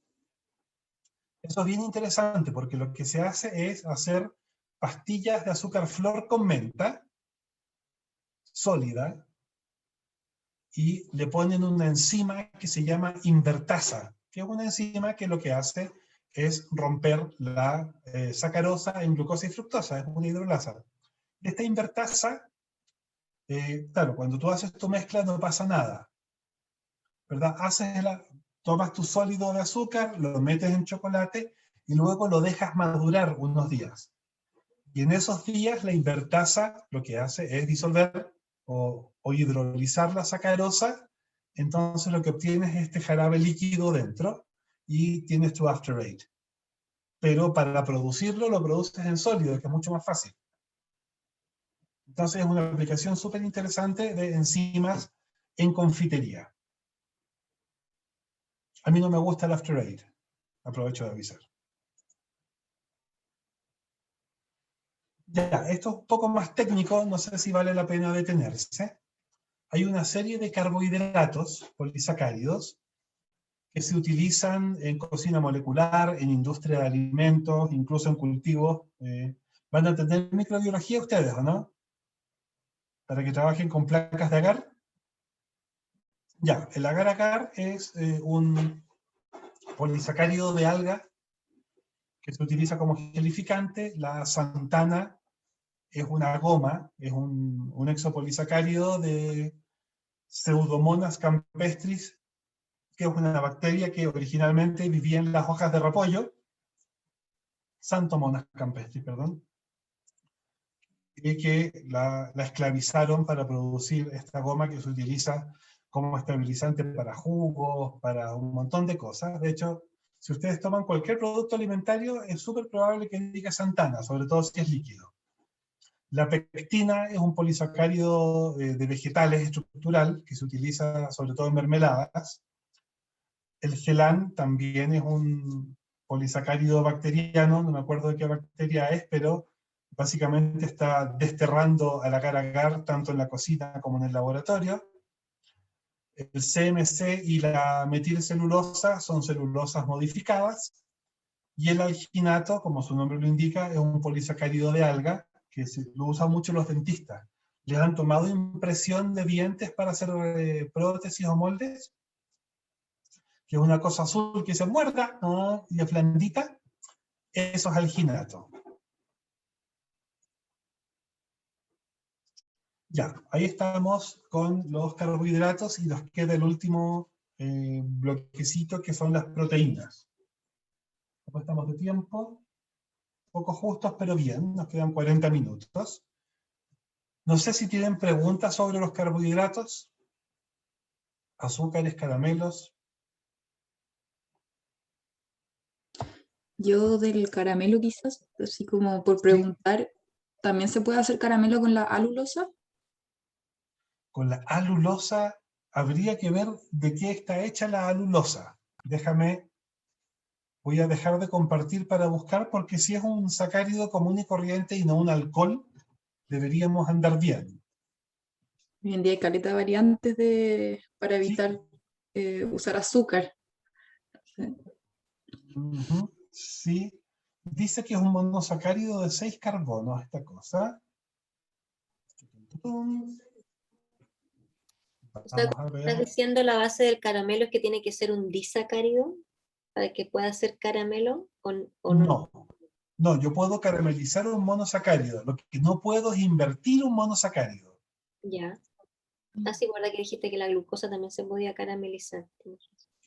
Eso es bien interesante porque lo que se hace es hacer pastillas de azúcar flor con menta sólida y le ponen una enzima que se llama invertasa, que es una enzima que lo que hace es romper la sacarosa en glucosa y fructosa, es una hidrolasa. Esta invertasa, claro, cuando tú haces tu mezcla no pasa nada, ¿verdad? Tomas tu sólido de azúcar, lo metes en chocolate y luego lo dejas madurar unos días. Y en esos días la invertasa lo que hace es disolver o hidrolizar la sacarosa, entonces lo que obtienes es este jarabe líquido dentro y tienes tu After Eight. Pero para producirlo lo produces en sólido, que es mucho más fácil. Entonces es una aplicación súper interesante de enzimas en confitería. A mí no me gusta el After Eight, aprovecho de avisar. Ya, esto es un poco más técnico, no sé si vale la pena detenerse. hay una serie de carbohidratos polisacáridos que se utilizan en cocina molecular, en industria de alimentos, incluso en cultivos. ¿Van a entender microbiología ustedes, o no? Para que trabajen con placas de agar. Ya, el agar-agar es un polisacárido de alga que se utiliza como gelificante. La xantana es una goma, es un exopolisacárido de Pseudomonas campestris, que es una bacteria que originalmente vivía en las hojas de repollo, Xanthomonas campestris, perdón, y que la esclavizaron para producir esta goma que se utiliza como estabilizante para jugos, para un montón de cosas. De hecho, si ustedes toman cualquier producto alimentario, es súper probable que diga xantana, sobre todo si es líquido. La pectina es un polisacárido de vegetales estructural que se utiliza sobre todo en mermeladas. El gelán también es un polisacárido bacteriano, no me acuerdo de qué bacteria es, pero básicamente está desterrando al agar-agar tanto en la cocina como en el laboratorio. El CMC y la metilcelulosa son celulosas modificadas, y el alginato, como su nombre lo indica, es un polisacárido de alga que lo usan mucho los dentistas. ¿Les han tomado impresión de dientes para hacer prótesis o moldes? Que es una cosa azul que se muerda, ¿no? Y es blandita. Eso es alginato. Ya, ahí estamos con los carbohidratos y nos queda el último bloquecito, que son las proteínas. ¿Cómo estamos de tiempo? Poco justos, pero bien, nos quedan 40 minutos. No sé si tienen preguntas sobre los carbohidratos, azúcares, caramelos. Yo del caramelo quizás, así como por preguntar, ¿también se puede hacer caramelo con la alulosa? Con la alulosa habría que ver de qué está hecha la alulosa. Voy a dejar de compartir para buscar, porque si es un sacárido común y corriente y no un alcohol, deberíamos andar bien. Hoy en día hay caleta de variantes para Sí. evitar usar azúcar. Ujú, sí. Dice que es un monosacárido de 6 carbonos, esta cosa. O sea, Vamos a como estás ver. diciendo, la base del caramelo es que tiene que ser un disacárido para que pueda ser caramelo o no. No, yo puedo caramelizar un monosacárido. Lo que no puedo es invertir un monosacárido. Ya. Así, guarda que dijiste que la glucosa también se podía caramelizar.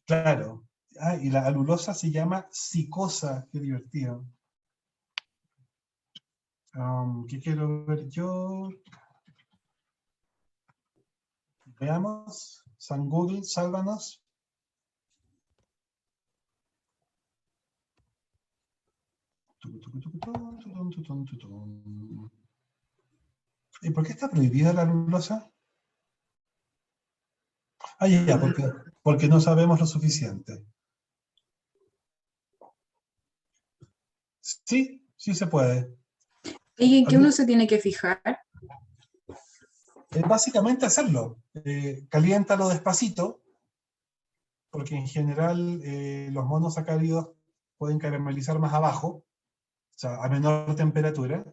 Claro. Ah, y la alulosa se llama cicosa. Qué divertido. ¿Qué quiero ver yo? Veamos. San Google, sálvanos. ¿Y por qué está prohibida la alulosa? Ah, ya, porque no sabemos lo suficiente. Sí, sí se puede. ¿Y en qué uno se tiene que fijar? Básicamente hacerlo. Caliéntalo despacito, porque en general los monosacáridos pueden caramelizar más abajo, o sea, a menor temperatura,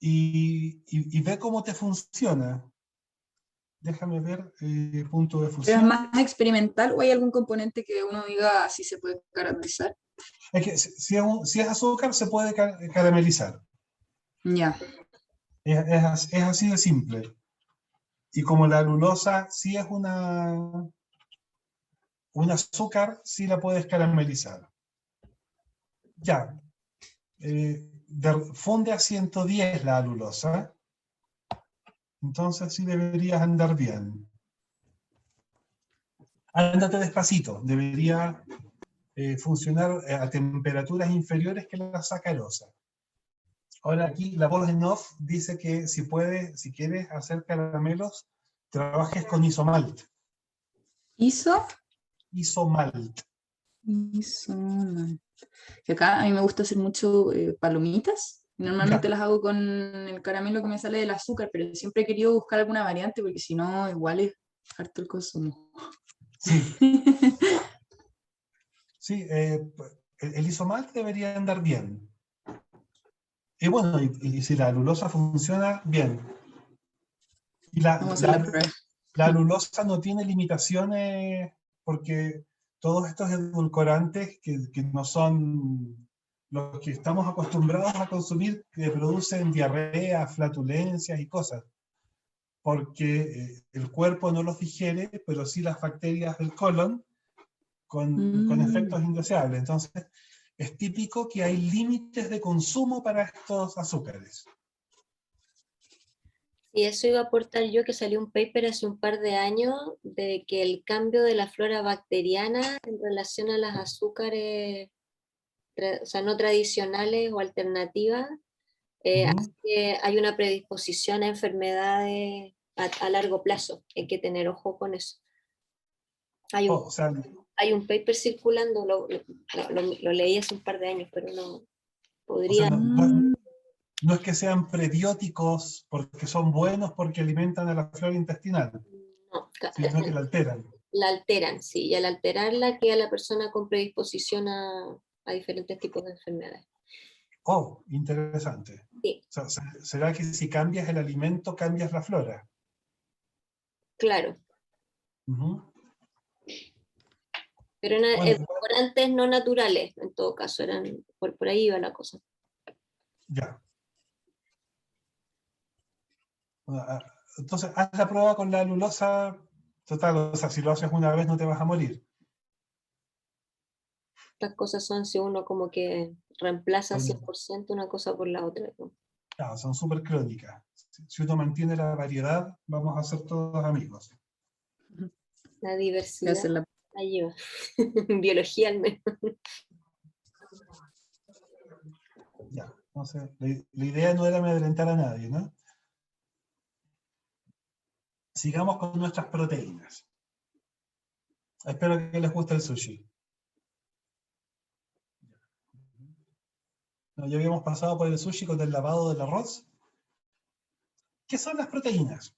y ve cómo te funciona. Déjame ver, punto de ¿Es fusión. más experimental o hay algún componente que uno diga si se puede caramelizar? Es que si es azúcar, se puede caramelizar. Ya. Es así de simple. Y como la alulosa sí es un azúcar, sí la puedes caramelizar. Ya. Funde a 110 la alulosa. Entonces sí deberías andar bien. Ándate despacito. Debería funcionar a temperaturas inferiores que la sacarosa. Ahora aquí la voz en off dice que si quieres hacer caramelos, trabajes con isomalt. ¿Iso? Isomalt. Isomalt. Que acá a mí me gusta hacer mucho palomitas Normalmente Ya. las hago con el caramelo que me sale del azúcar, pero siempre he querido buscar alguna variante porque si no, igual es harto el consumo. Sí, sí, el isomal debería andar bien. Y bueno, y si la alulosa funciona, bien. Y Vamos a hacer la prueba. la alulosa no tiene limitaciones porque todos estos edulcorantes que no son los que estamos acostumbrados a consumir, que producen diarrea, flatulencias y cosas, porque el cuerpo no los digiere, pero sí las bacterias del colon con efectos indeseables. Entonces, es típico que hay límites de consumo para estos azúcares. Y eso iba a aportar yo, que salió un paper hace un par de años de que el cambio de la flora bacteriana en relación a las azúcares, o sea, no tradicionales o alternativas, hace que hay una predisposición a enfermedades a largo plazo. Hay que tener ojo con eso. O sea, Hay un paper circulando, lo leí hace un par de años, pero no o sea, podría... no es que sean prebióticos porque son buenos porque alimentan a la flora intestinal, No, sino que la alteran. la alteran, sí, y al alterarla queda la persona con predisposición a diferentes tipos de enfermedades. Oh, interesante. Sí, O sea, ¿será que si cambias el alimento, cambias la flora? claro, Ujú. pero eran Bueno, edulcorantes no naturales, en todo caso, eran por ahí iba la cosa. ya. Bueno, entonces, haz la prueba con la alulosa. Total, o sea, si lo haces una vez no te vas a morir. Estas cosas son si uno como que reemplaza Son, 100% una cosa por la otra, ¿no? claro, son súper crónicas. Si uno mantiene la variedad, vamos a ser todos amigos. La Voy a diversidad hacer la- la lleva, en biología al menos. Ya, entonces, la idea no era amedrentar a nadie, ¿no? Sigamos con nuestras proteínas. Espero que les guste el sushi. No, ya habíamos pasado por el sushi con el lavado del arroz. ¿Qué son las proteínas?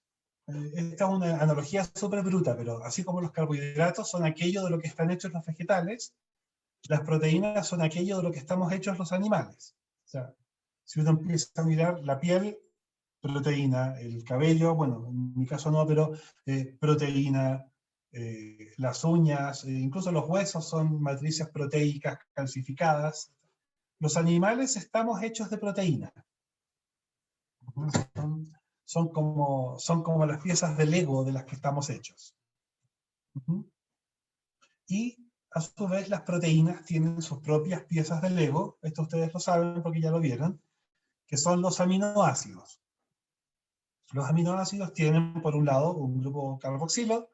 Esta es una analogía súper bruta, pero así como los carbohidratos son aquello de lo que están hechos los vegetales, las proteínas son aquello de lo que estamos hechos los animales. O sea, si uno empieza a mirar la piel, proteína, el cabello, bueno, en mi caso no, pero proteína, las uñas, incluso los huesos son matrices proteicas calcificadas. Los animales estamos hechos de proteína. Son como las piezas de Lego de las que estamos hechos. Y a su vez las proteínas tienen sus propias piezas de Lego, esto ustedes lo saben porque ya lo vieron, que son los aminoácidos. Los aminoácidos tienen por un lado un grupo carboxilo,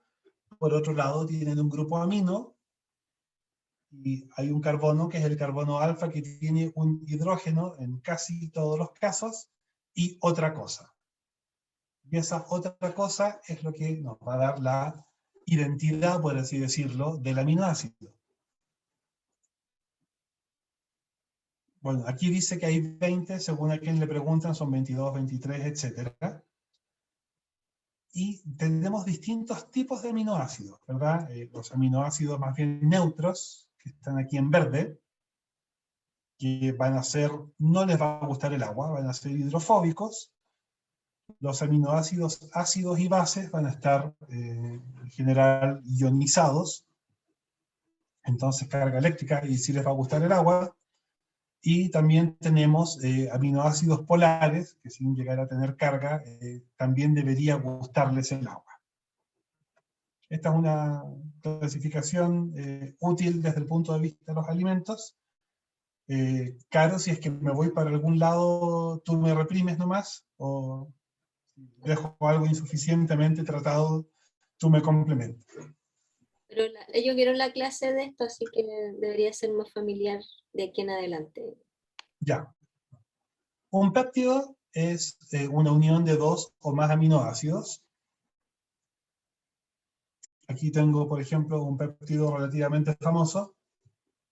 por otro lado tienen un grupo amino, y hay un carbono que es el carbono alfa que tiene un hidrógeno en casi todos los casos, y otra cosa. Y esa otra cosa es lo que nos va a dar la identidad, por así decirlo, del aminoácido. Bueno, aquí dice que hay 20, según a quien le preguntan, son 22, 23, etc. Y tenemos distintos tipos de aminoácidos, ¿verdad? Los aminoácidos más bien neutros, que están aquí en verde, que van a ser, no les va a gustar el agua, van a ser hidrofóbicos. Los aminoácidos ácidos y bases van a estar en general ionizados, entonces carga eléctrica, y sí les va a gustar el agua. Y también tenemos aminoácidos polares, que sin llegar a tener carga, también debería gustarles el agua. Esta es una clasificación útil desde el punto de vista de los alimentos. Caro, si es que me voy para algún lado, tú me reprimes nomás, o dejo algo insuficientemente tratado, tú me complementas. Pero ellos vieron la clase de esto, así que debería ser más familiar de aquí en adelante. Ya. Un péptido es una unión de dos o más aminoácidos. Aquí tengo, por ejemplo, un péptido relativamente famoso.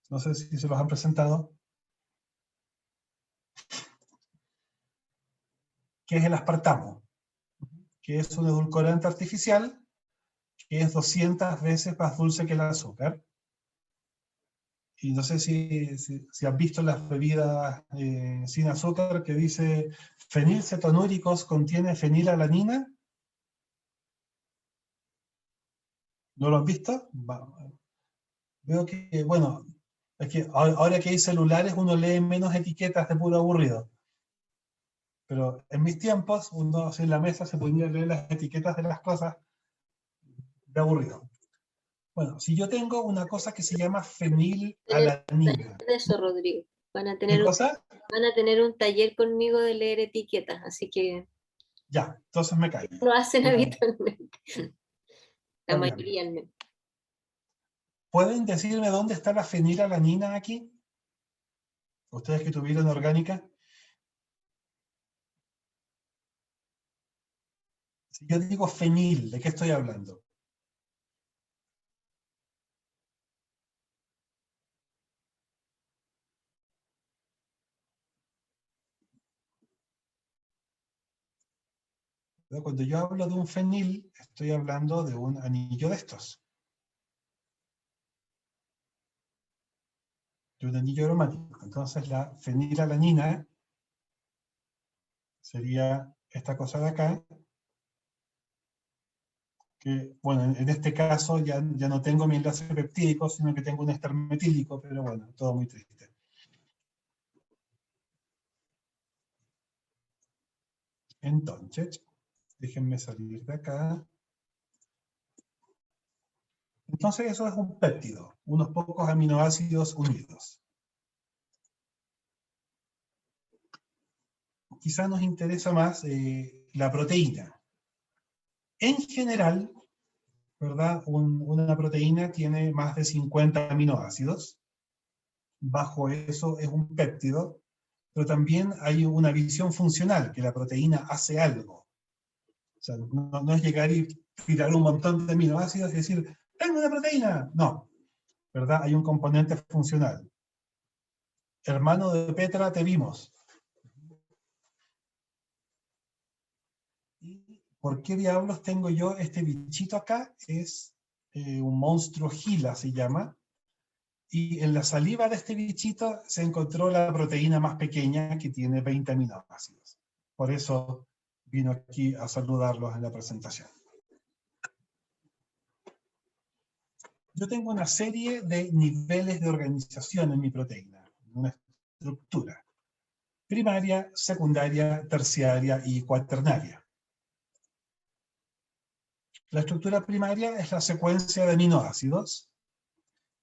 No sé si se los han presentado. que es el aspartamo, que es un edulcorante artificial que es 200 veces más dulce que el azúcar. Y no sé si has visto las bebidas sin azúcar que dice fenilcetonúricos contiene fenilalanina. ¿No lo han visto? Veo que, bueno, es que ahora que hay celulares uno lee menos etiquetas de puro aburrido. Pero en mis tiempos, uno en la mesa se ponía a leer las etiquetas de las cosas de aburrido. Bueno, si yo tengo una cosa que se llama fenilalanina. Eso, Rodrigo. Van a ¿Qué tener cosa? un taller conmigo de leer etiquetas, así que Ya, entonces me callo. lo hacen Bueno, habitualmente. La está bien. mayoría al menos. ¿Pueden decirme dónde está la fenilalanina aquí? Ustedes que tuvieron orgánica. Si yo digo fenil, ¿de qué estoy hablando? Cuando yo hablo de un fenil, estoy hablando de un anillo de estos. De un anillo aromático. Entonces la fenilalanina sería esta cosa de acá, que, bueno, en este caso ya no tengo mi enlace peptídico, sino que tengo un éster metílico, pero bueno, todo muy triste. Entonces, déjenme salir de acá. Entonces eso es un péptido, unos pocos aminoácidos unidos. Quizá nos interesa más la proteína. En general, ¿verdad? Una proteína tiene más de 50 aminoácidos. Bajo eso es un péptido, pero también hay una visión funcional, que la proteína hace algo. O sea, no es llegar y tirar un montón de aminoácidos y decir, ¡tengo una proteína! No, ¿verdad? Hay un componente funcional. Hermano de Petra, te vimos. ¿Y por qué diablos tengo yo este bichito acá? Es un monstruo Gila, se llama. Y en la saliva de este bichito se encontró la proteína más pequeña que tiene 20 aminoácidos. Por eso vino aquí a saludarlos en la presentación. Yo tengo una serie de niveles de organización en mi proteína, una estructura. Primaria, secundaria, terciaria y cuaternaria. La estructura primaria es la secuencia de aminoácidos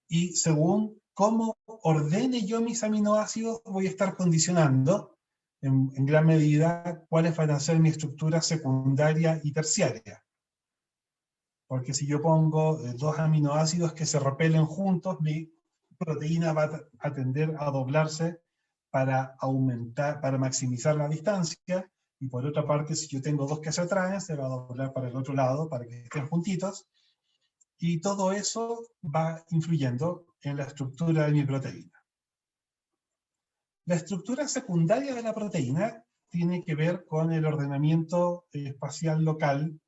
y según cómo ordene yo mis aminoácidos voy a estar condicionando en gran medida cuáles van a ser mi estructura secundaria y terciaria. Porque si yo pongo dos aminoácidos que se repelen juntos, mi proteína va a tender a doblarse para aumentar, para maximizar la distancia, y por otra parte, si yo tengo dos que se atraen, se va a doblar para el otro lado, para que estén juntitos, y todo eso va influyendo en la estructura de mi proteína. La estructura secundaria de la proteína tiene que ver con el ordenamiento espacial local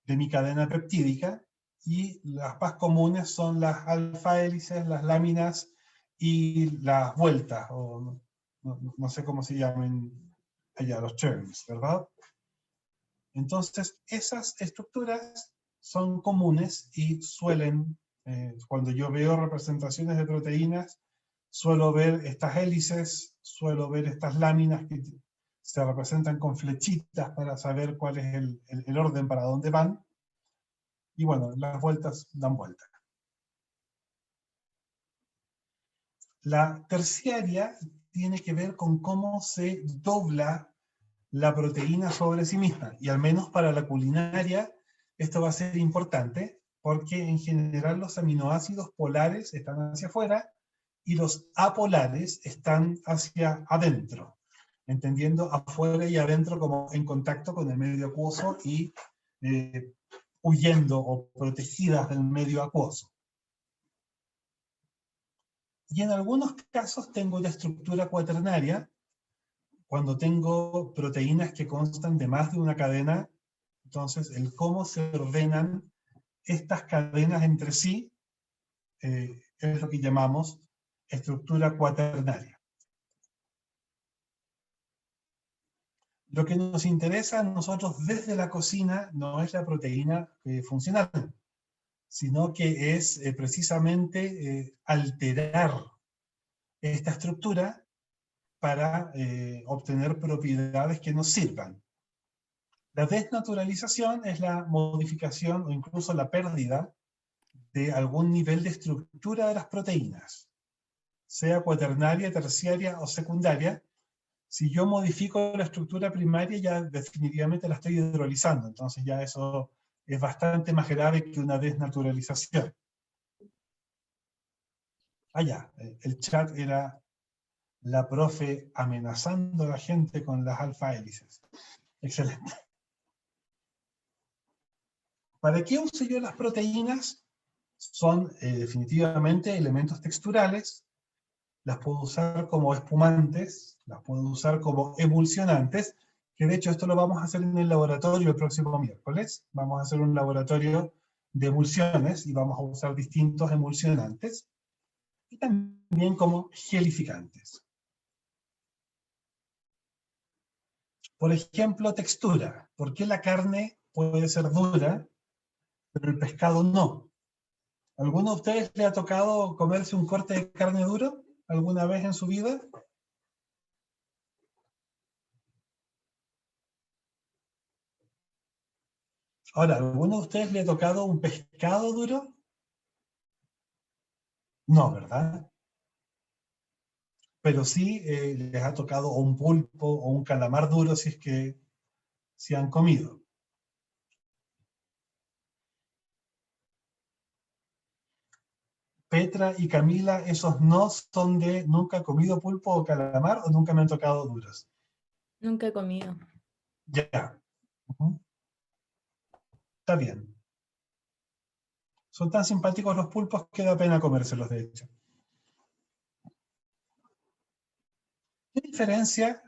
de mi cadena peptídica, y las más comunes son las alfa-hélices, las láminas y las vueltas, o no sé cómo se llaman allá, los terms, ¿verdad? Entonces, esas estructuras son comunes y suelen, cuando yo veo representaciones de proteínas, suelo ver estas hélices, suelo ver estas láminas que se representan con flechitas para saber cuál es el orden para dónde van. Y bueno, las vueltas dan vueltas. La terciaria tiene que ver con cómo se dobla la proteína sobre sí misma. Y al menos para la culinaria, esto va a ser importante, porque en general los aminoácidos polares están hacia afuera y los apolares están hacia adentro, entendiendo afuera y adentro como en contacto con el medio acuoso y huyendo o protegidas del medio acuoso. Y en algunos casos tengo la estructura cuaternaria, cuando tengo proteínas que constan de más de una cadena, entonces el cómo se ordenan estas cadenas entre sí es lo que llamamos estructura cuaternaria. Lo que nos interesa a nosotros desde la cocina no es la proteína funcional, sino que es precisamente alterar esta estructura para obtener propiedades que nos sirvan. La desnaturalización es la modificación o incluso la pérdida de algún nivel de estructura de las proteínas, sea cuaternaria, terciaria o secundaria. Si yo modifico la estructura primaria, ya definitivamente la estoy hidrolizando, entonces ya eso es bastante más grave que una desnaturalización. Ya, el chat era la profe amenazando a la gente con las alfa hélices. Excelente. ¿Para qué uso yo las proteínas? Son definitivamente elementos texturales. Las puedo usar como espumantes, las puedo usar como emulsionantes, que de hecho esto lo vamos a hacer en el laboratorio el próximo miércoles. Vamos a hacer un laboratorio de emulsiones y vamos a usar distintos emulsionantes. Y también como gelificantes. Por ejemplo, textura. ¿Por qué la carne puede ser dura, pero el pescado no? ¿Alguno de ustedes le ha tocado comerse un corte de carne duro alguna vez en su vida? Ahora, ¿alguno de ustedes le ha tocado un pescado duro? No, ¿verdad? Pero sí les ha tocado un pulpo o un calamar duro si es que se han comido. Petra y Camila, esos no son de nunca he comido pulpo o calamar o nunca me han tocado duros. Nunca he comido. Ya. Está bien. Son tan simpáticos los pulpos que da pena comérselos, de hecho. ¿Qué diferencia?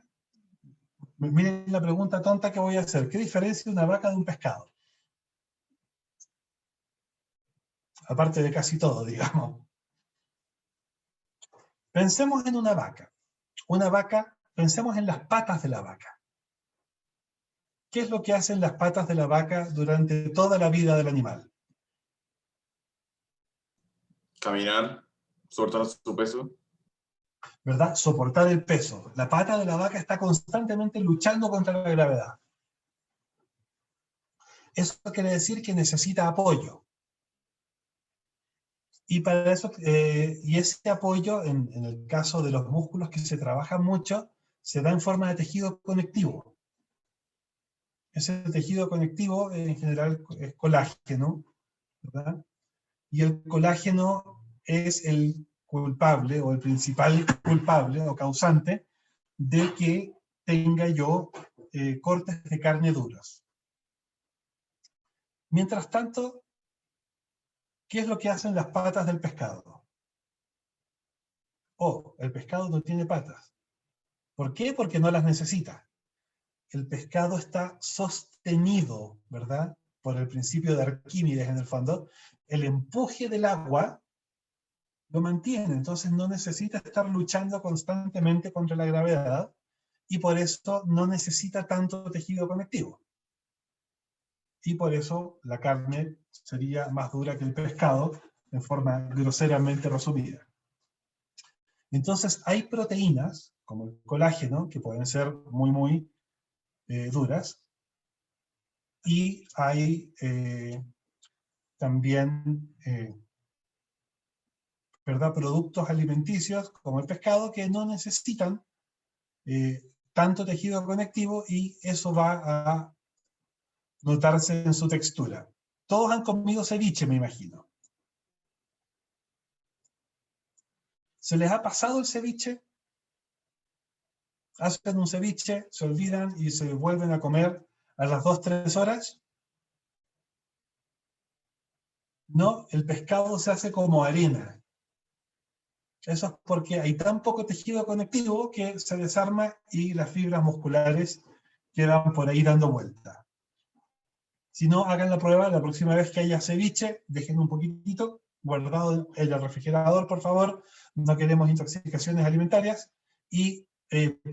Miren la pregunta tonta que voy a hacer. ¿Qué diferencia una vaca de un pescado? Aparte de casi todo, digamos. Pensemos en una vaca. Una vaca, pensemos en las patas de la vaca. ¿Qué es lo que hacen las patas de la vaca durante toda la vida del animal? Caminar, soportar su peso. ¿Verdad? Soportar el peso. La pata de la vaca está constantemente luchando contra la gravedad. Eso quiere decir que necesita apoyo. Y para eso, y ese apoyo, en el caso de los músculos que se trabajan mucho, se da en forma de tejido conectivo. Ese tejido conectivo en general es colágeno, ¿verdad? Y el colágeno es el culpable o el principal culpable o causante de que tenga yo cortes de carne duros. Mientras tanto, ¿qué es lo que hacen las patas del pescado? El pescado no tiene patas. ¿Por qué? Porque no las necesita. El pescado está sostenido, ¿verdad? Por el principio de Arquímedes en el fondo. El empuje del agua lo mantiene, entonces no necesita estar luchando constantemente contra la gravedad y por eso no necesita tanto tejido conectivo. Y por eso la carne sería más dura que el pescado, en forma groseramente resumida. Entonces hay proteínas, como el colágeno, que pueden ser muy duras, y hay también ¿verdad? Productos alimenticios, como el pescado, que no necesitan tanto tejido conectivo y eso va a notarse en su textura. Todos han comido ceviche, me imagino. ¿Se les ha pasado el ceviche? Hacen un ceviche, se olvidan y se vuelven a comer a las 2-3 horas. No, el pescado se hace como arena. Eso es porque hay tan poco tejido conectivo que se desarma y las fibras musculares quedan por ahí dando vuelta. Si no, hagan la prueba la próxima vez que haya ceviche, dejen un poquitito guardado en el refrigerador, por favor. No queremos intoxicaciones alimentarias. Y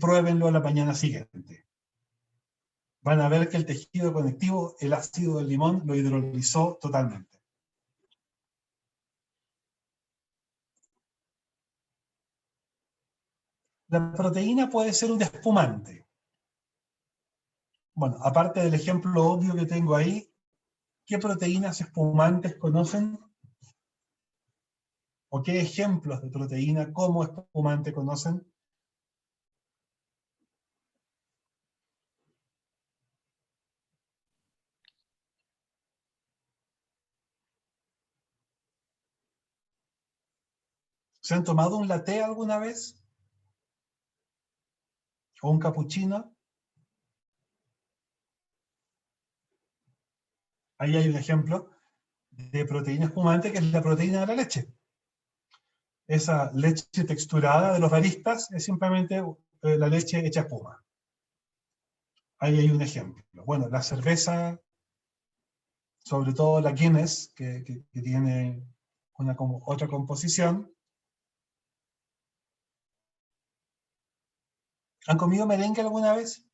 pruébenlo a la mañana siguiente. Van a ver que el tejido conectivo, el ácido del limón, lo hidrolizó totalmente. La proteína puede ser un espumante. Bueno, aparte del ejemplo obvio que tengo ahí, ¿qué proteínas espumantes conocen? ¿O qué ejemplos de proteína como espumante conocen? ¿Se han tomado un latte alguna vez? ¿O un cappuccino? Ahí hay un ejemplo de proteína espumante, que es la proteína de la leche. Esa leche texturada de los baristas es simplemente la leche hecha espuma. Ahí hay un ejemplo. Bueno, la cerveza, sobre todo la Guinness, que tiene otra composición. ¿Han comido merengue alguna vez?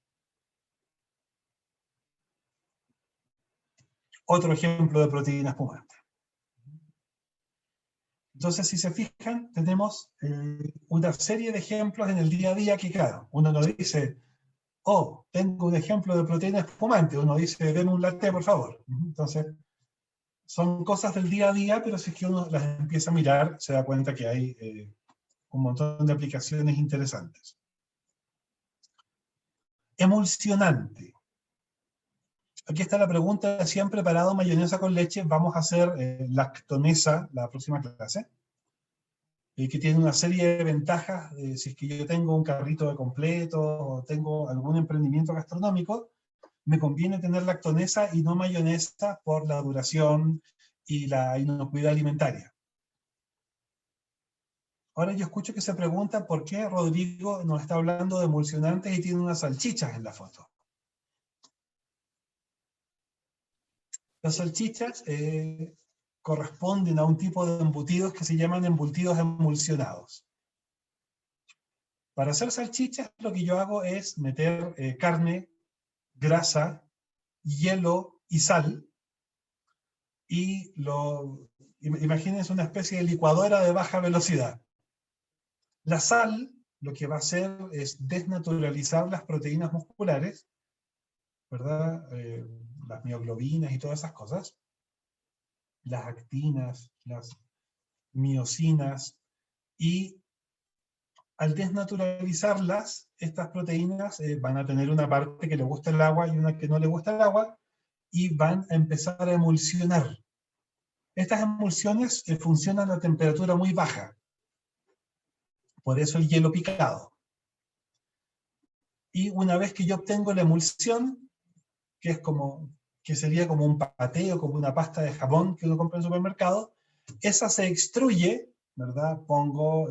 Otro ejemplo de proteína espumante. Entonces, si se fijan, tenemos una serie de ejemplos en el día a día que, claro, uno no dice, oh, tengo un ejemplo de proteína espumante, uno dice, denme un latte, por favor. Entonces, son cosas del día a día, pero si es que uno las empieza a mirar, se da cuenta que hay un montón de aplicaciones interesantes. Emulsionante. Aquí está la pregunta: si han preparado mayonesa con leche. Vamos a hacer lactonesa la próxima clase, que tiene una serie de ventajas. Si es que yo tengo un carrito de completo o tengo algún emprendimiento gastronómico, me conviene tener lactonesa y no mayonesa por la duración y la inocuidad alimentaria. Ahora yo escucho que se pregunta por qué Rodrigo nos está hablando de emulsionantes y tiene unas salchichas en la foto. Las salchichas corresponden a un tipo de embutidos que se llaman embutidos emulsionados. Para hacer salchichas, lo que yo hago es meter carne, grasa, hielo y sal, y imagínense una especie de licuadora de baja velocidad. La sal lo que va a hacer es desnaturalizar las proteínas musculares, ¿verdad? Las mioglobinas y todas esas cosas, las actinas, las miocinas, y al desnaturalizarlas, estas proteínas van a tener una parte que le gusta el agua y una que no le gusta el agua, y van a empezar a emulsionar. Estas emulsiones funcionan a temperatura muy baja, por eso el hielo picado. Y una vez que yo obtengo la emulsión, que sería como un paté o como una pasta de jabón que uno compra en el supermercado, esa se extruye, ¿verdad? Pongo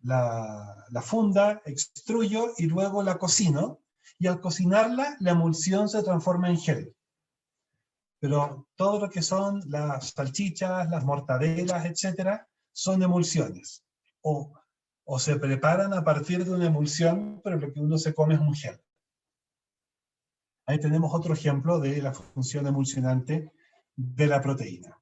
la funda, extruyo y luego la cocino, y al cocinarla, la emulsión se transforma en gel. Pero todo lo que son las salchichas, las mortadelas, etcétera, son emulsiones. O se preparan a partir de una emulsión, pero lo que uno se come es un gel. Ahí tenemos otro ejemplo de la función emulsionante de la proteína.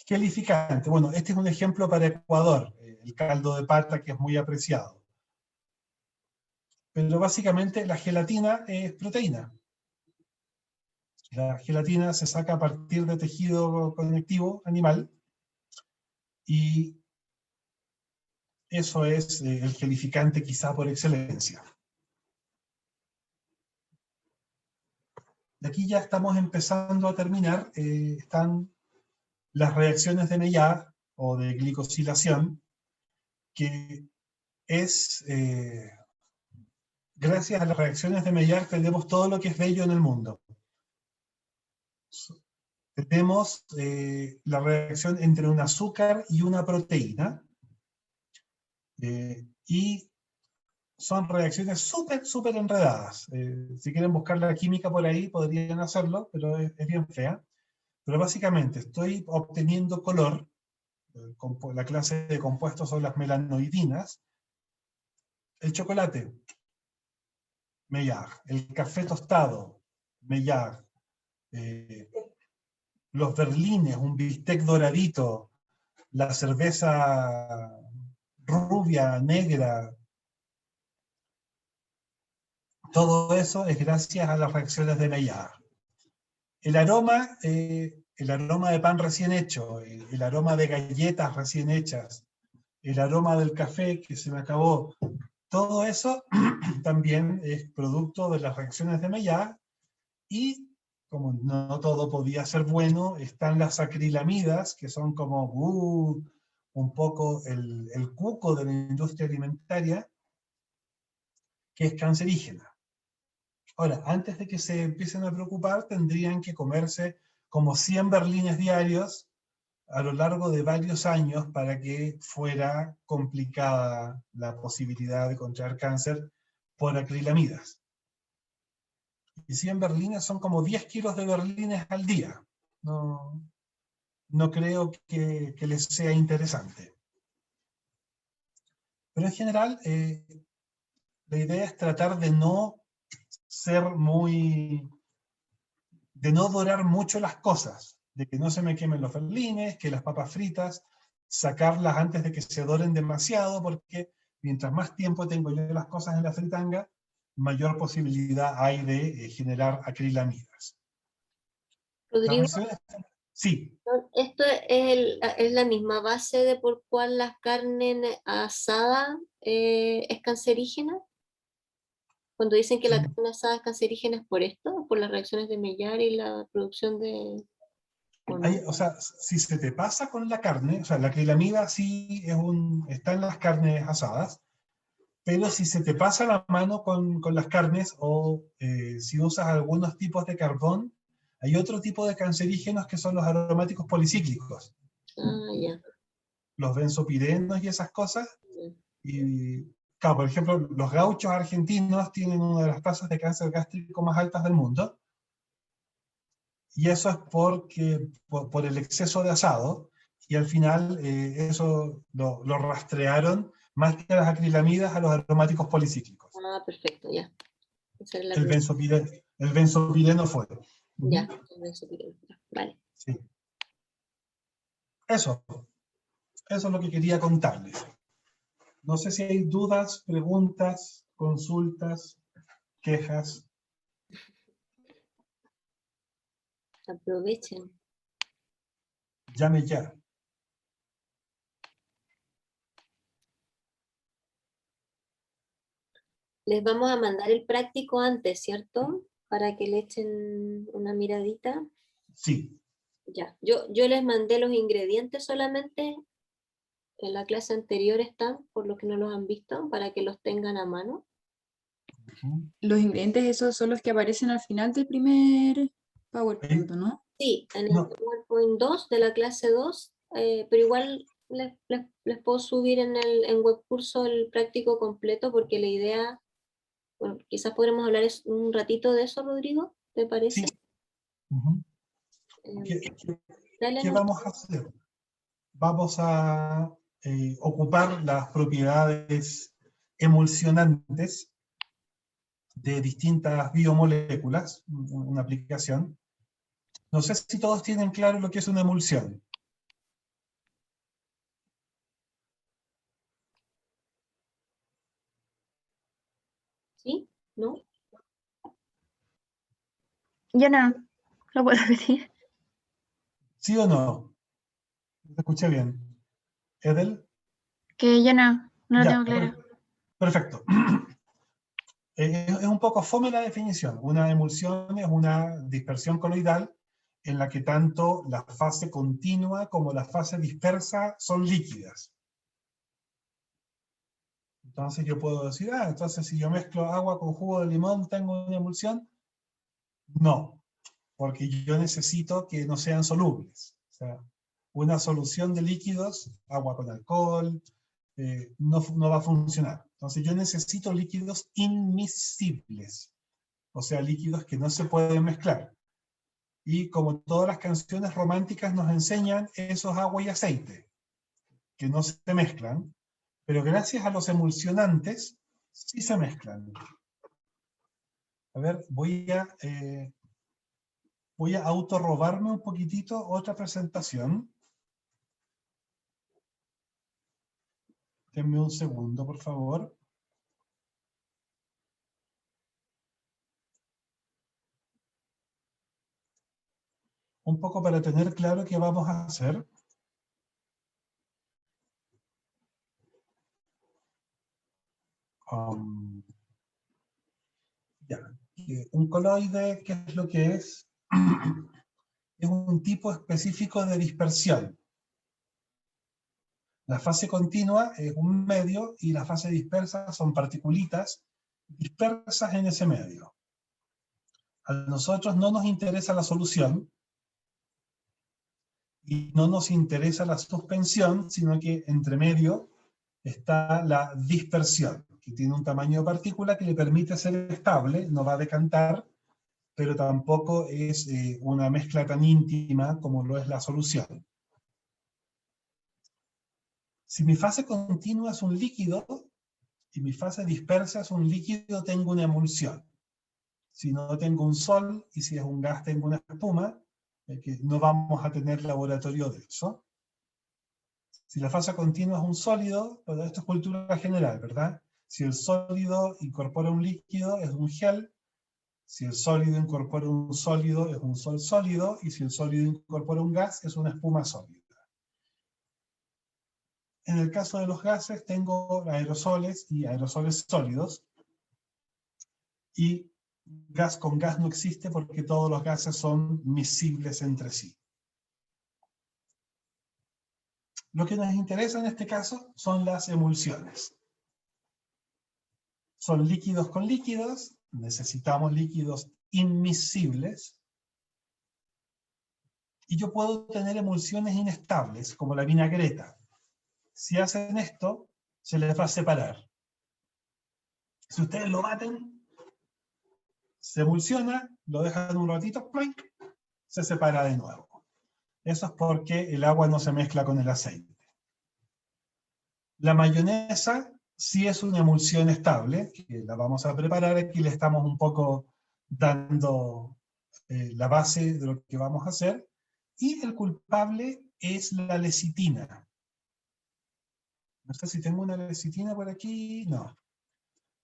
Gelificante. Bueno, este es un ejemplo para Ecuador, el caldo de pata, que es muy apreciado. Pero básicamente la gelatina es proteína. La gelatina se saca a partir de tejido conectivo animal, y eso es el gelificante quizá por excelencia. De aquí ya estamos empezando a terminar. Están las reacciones de Maillard o de glicosilación, que es, gracias a las reacciones de Maillard tenemos todo lo que es bello en el mundo. tenemos la reacción entre un azúcar y una proteína, y son reacciones súper enredadas. Si quieren buscar la química por ahí, podrían hacerlo, pero es bien fea. Pero básicamente estoy obteniendo color, la clase de compuestos son las melanoidinas, el chocolate, Maillard, el café tostado, Maillard, los berlines, un bistec doradito, la cerveza rubia, negra, todo eso es gracias a las reacciones de Maillard. El aroma de pan recién hecho, el aroma de galletas recién hechas, el aroma del café que se me acabó, todo eso también es producto de las reacciones de Maillard, y como no todo podía ser bueno, están las acrilamidas, que son como un poco el cuco de la industria alimentaria, que es cancerígena. Ahora, antes de que se empiecen a preocupar, tendrían que comerse como 100 berlines diarios a lo largo de varios años para que fuera complicada la posibilidad de contraer cáncer por acrilamidas. Y 100 berlines son como 10 kilos de berlines al día. No creo que les sea interesante. Pero en general, la idea es tratar de no de no dorar mucho las cosas, de que no se me quemen los berlines, que las papas fritas, sacarlas antes de que se doren demasiado, porque mientras más tiempo tengo yo las cosas en la fritanga, mayor posibilidad hay de generar acrilamidas. Rodrigo, Sí. ¿esto es la misma base de por cuál la carne asada es cancerígena? Cuando dicen que la carne asada es cancerígena, ¿es por esto? ¿Por las reacciones de Maillard y la producción de...? O sea, si se te pasa con la carne, o sea, la acrilamida sí está en las carnes asadas, pero si se te pasa la mano con las carnes, o si usas algunos tipos de carbón, hay otro tipo de cancerígenos que son los aromáticos policíclicos. Ah, ya. Los benzopirenos y esas cosas. Ya. Y, claro, por ejemplo, los gauchos argentinos tienen una de las tasas de cáncer gástrico más altas del mundo. Y eso es por el exceso de asado, y al final eso lo rastrearon más que a las acrilamidas a los aromáticos policíclicos. Ah, perfecto, ya. Esa es la El benzopireno fue. Ya, el benzopireno. Vale. Sí. Eso es lo que quería contarles. No sé si hay dudas, preguntas, consultas, quejas. Aprovechen. Llame ya. Les vamos a mandar el práctico antes, ¿cierto? Para que le echen una miradita. Sí. Ya, yo les mandé los ingredientes solamente. En la clase anterior están, por lo que no los han visto, para que los tengan a mano. Los ingredientes esos son los que aparecen al final del primer PowerPoint, ¿no? Sí, en el No. PowerPoint 2 de la clase 2, pero igual les puedo subir en webcurso el práctico completo, porque la idea, bueno, quizás podremos hablar un ratito de eso, Rodrigo, ¿te parece? Sí. Uh-huh. ¿Qué vamos a hacer? Vamos a ocupar las propiedades emulsionantes de distintas biomoléculas, una aplicación. No sé si todos tienen claro lo que es una emulsión. ¿Sí? ¿No? Yo no, lo puedo repetir. ¿Sí o no? ¿Te escuché bien? ¿Edel? Que yo no lo Ya, tengo claro. perfecto. Es un poco fome la definición. Una emulsión es una dispersión coloidal en la que tanto la fase continua como la fase dispersa son líquidas. Entonces yo puedo decir, entonces si yo mezclo agua con jugo de limón, ¿tengo una emulsión? No. porque yo necesito que no sean solubles. O sea, una solución de líquidos, agua con alcohol, no va a funcionar. Entonces yo necesito líquidos inmiscibles, o sea, líquidos que no se pueden mezclar. Y como todas las canciones románticas nos enseñan, eso es agua y aceite, que no se mezclan, pero gracias a los emulsionantes sí se mezclan. A ver, voy a autorrobarme un poquitito otra presentación. Denme un segundo, por favor. Un poco para tener claro qué vamos a hacer. Ya. Un coloide, ¿qué es lo que es? Es un tipo específico de dispersión. La fase continua es un medio y la fase dispersa son partículas dispersas en ese medio. A nosotros no nos interesa la solución y no nos interesa la suspensión, sino que entre medio está la dispersión, que tiene un tamaño de partícula que le permite ser estable, no va a decantar, pero tampoco es una mezcla tan íntima como lo es la solución. Si mi fase continua es un líquido y mi fase dispersa es un líquido, tengo una emulsión. Si no, tengo un sol, y si es un gas tengo una espuma, que no vamos a tener laboratorio de eso. Si la fase continua es un sólido, pero esto es cultura general, ¿verdad? Si el sólido incorpora un líquido, es un gel. Si el sólido incorpora un sólido, es un sol sólido. Y si el sólido incorpora un gas, es una espuma sólida. En el caso de los gases, tengo aerosoles y aerosoles sólidos. Y gas con gas no existe porque todos los gases son miscibles entre sí. Lo que nos interesa en este caso son las emulsiones. Son líquidos con líquidos, necesitamos líquidos inmiscibles, y yo puedo tener emulsiones inestables, como la vinagreta. Si hacen esto, se les va a separar. Si ustedes lo baten, se emulsiona, lo dejan un ratito, ¡plink!, se separa de nuevo. Eso es porque el agua no se mezcla con el aceite. La mayonesa sí es una emulsión estable, que la vamos a preparar. Aquí le estamos un poco dando la base de lo que vamos a hacer. Y el culpable es la lecitina. No sé si tengo una lecitina por aquí. No.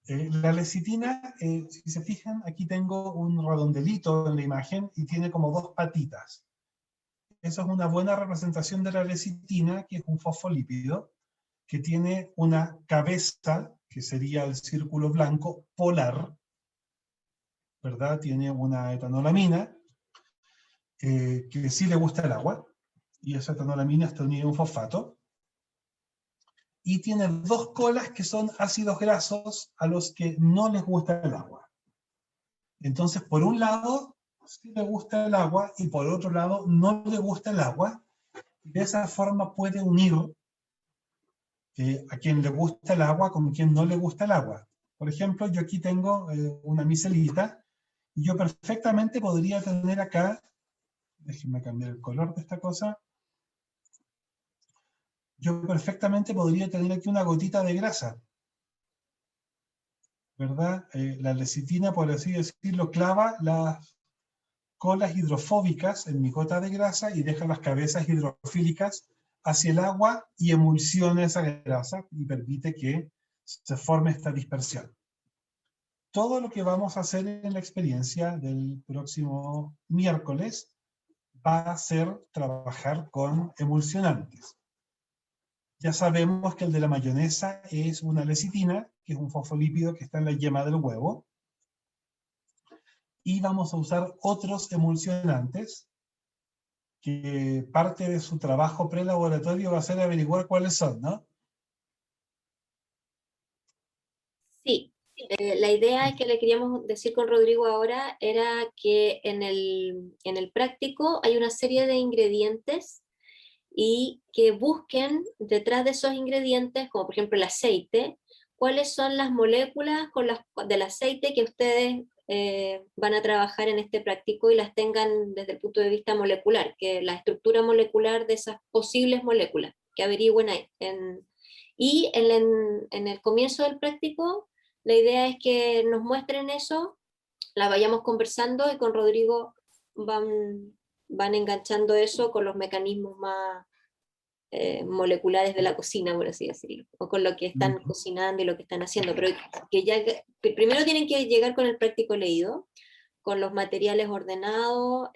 La lecitina, si se fijan, aquí tengo un redondelito en la imagen y tiene como dos patitas. Eso es una buena representación de la lecitina, que es un fosfolípido, que tiene una cabeza, que sería el círculo blanco, polar, ¿verdad? Tiene una etanolamina, que sí le gusta el agua, y esa etanolamina está unida a un fosfato, y tiene dos colas que son ácidos grasos a los que no les gusta el agua. Entonces, por un lado, sí le gusta el agua, y por otro lado, no le gusta el agua, y de esa forma puede unir a quien le gusta el agua con quien no le gusta el agua. Por ejemplo, yo aquí tengo una micelita, y yo perfectamente podría tener acá, déjenme cambiar el color de esta cosa, yo perfectamente podría tener aquí una gotita de grasa, ¿verdad? La lecitina, por así decirlo, clava las colas hidrofóbicas en mi gota de grasa y deja las cabezas hidrofílicas hacia el agua y emulsiona esa grasa y permite que se forme esta dispersión. Todo lo que vamos a hacer en la experiencia del próximo miércoles va a ser trabajar con emulsionantes. Ya sabemos que el de la mayonesa es una lecitina, que es un fosfolípido que está en la yema del huevo. Y vamos a usar otros emulsionantes, que parte de su trabajo prelaboratorio va a ser averiguar cuáles son, ¿no? Sí, La idea es que le queríamos decir con Rodrigo ahora era que en el práctico hay una serie de ingredientes y que busquen detrás de esos ingredientes, como por ejemplo el aceite, cuáles son las moléculas del aceite que ustedes van a trabajar en este práctico y las tengan desde el punto de vista molecular, que la estructura molecular de esas posibles moléculas, que averigüen ahí. Y en el comienzo del práctico, la idea es que nos muestren eso, la vayamos conversando y con Rodrigo van enganchando eso con los mecanismos más moleculares de la cocina, por así decirlo, o con lo que están cocinando y lo que están haciendo, pero primero tienen que llegar con el práctico leído, con los materiales ordenados,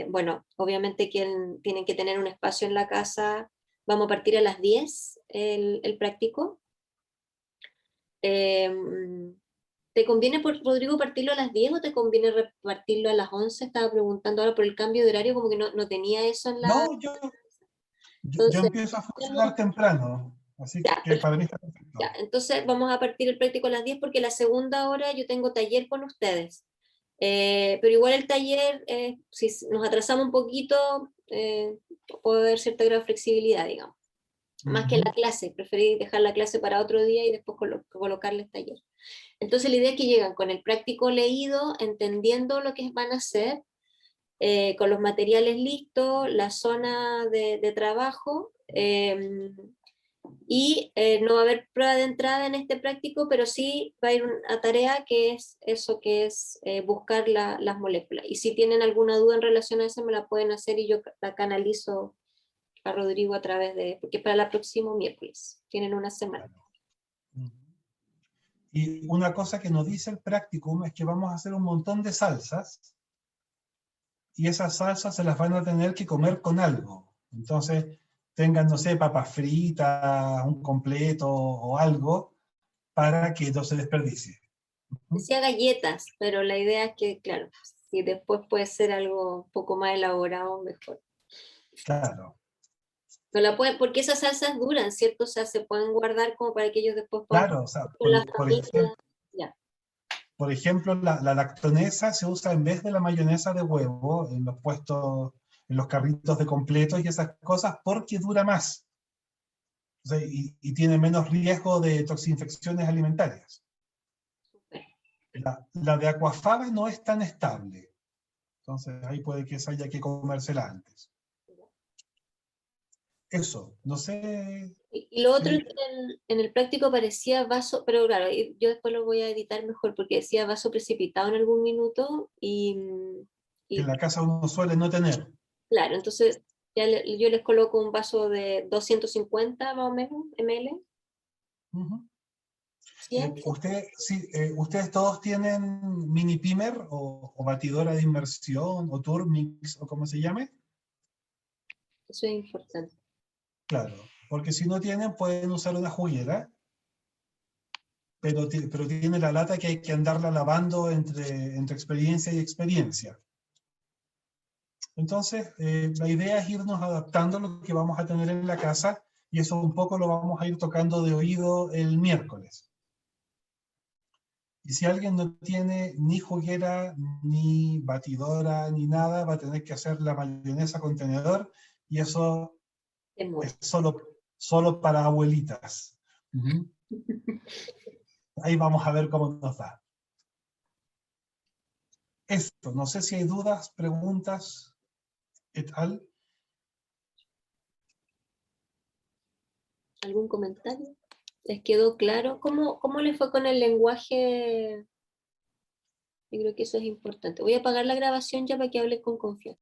bueno, obviamente tienen que tener un espacio en la casa, vamos a partir a las 10 el práctico. ¿Te conviene, Rodrigo, partirlo a las 10 o te conviene repartirlo a las 11? Estaba preguntando ahora por el cambio de horario, como que no tenía eso en la... No, yo Entonces, empiezo a funcionar temprano, así ya, que para mí está perfecto. ya, entonces vamos a partir el práctico a las 10 porque la segunda hora yo tengo taller con ustedes. Pero igual el taller, si nos atrasamos un poquito, puede haber cierta grado de flexibilidad, digamos. Más que la clase, preferí dejar la clase para otro día y después colocarles taller. Entonces la idea es que llegan con el práctico leído, entendiendo lo que van a hacer, con los materiales listos, la zona de trabajo, y no va a haber prueba de entrada en este práctico, pero sí va a ir una tarea que es eso, que es buscar las moléculas. Y si tienen alguna duda en relación a eso, me la pueden hacer y yo la canalizo a Rodrigo a través porque es para el próximo miércoles, tienen una semana. Y una cosa que nos dice el practicum es que vamos a hacer un montón de salsas, y esas salsas se las van a tener que comer con algo. Entonces, tengan, no sé, papas fritas, un completo o algo, para que no se desperdicie. Decía galletas, pero la idea es que, claro, si después puede ser algo un poco más elaborado, mejor. Claro. No la pueden, porque esas salsas duran, ¿cierto? O sea, se pueden guardar como para que ellos después puedan... Claro, o sea, con la por familia. ejemplo, Ya. por ejemplo, la lactonesa se usa en vez de la mayonesa de huevo en los puestos, en los carritos de completos y esas cosas, porque dura más. O sea, y tiene menos riesgo de toxinfecciones alimentarias. La de aquafaba no es tan estable. Entonces ahí puede que haya que comérsela antes. Eso, no sé... Y lo otro en el práctico parecía vaso, pero claro, yo después lo voy a editar mejor porque decía vaso precipitado en algún minuto Que en la casa uno suele no tener. claro, entonces ya yo les coloco un vaso de 250 más o menos ml. ¿Ustedes todos tienen mini pimer o batidora de inmersión o Turmix o como se llame? Eso es importante. Claro, porque si no tienen pueden usar una juguera, pero tiene la lata que hay que andarla lavando entre experiencia y experiencia. Entonces, la idea es irnos adaptando a lo que vamos a tener en la casa, y eso un poco lo vamos a ir tocando de oído el miércoles. Y si alguien no tiene ni juguera, ni batidora, ni nada, va a tener que hacer la mayonesa con tenedor, y eso es solo para abuelitas. Ahí vamos a ver cómo nos da. Esto, no sé si hay dudas, preguntas, et al. ¿Algún comentario? ¿Les quedó claro? ¿Cómo les fue con el lenguaje? Yo creo que eso es importante. Voy a apagar la grabación ya para que hablen con confianza.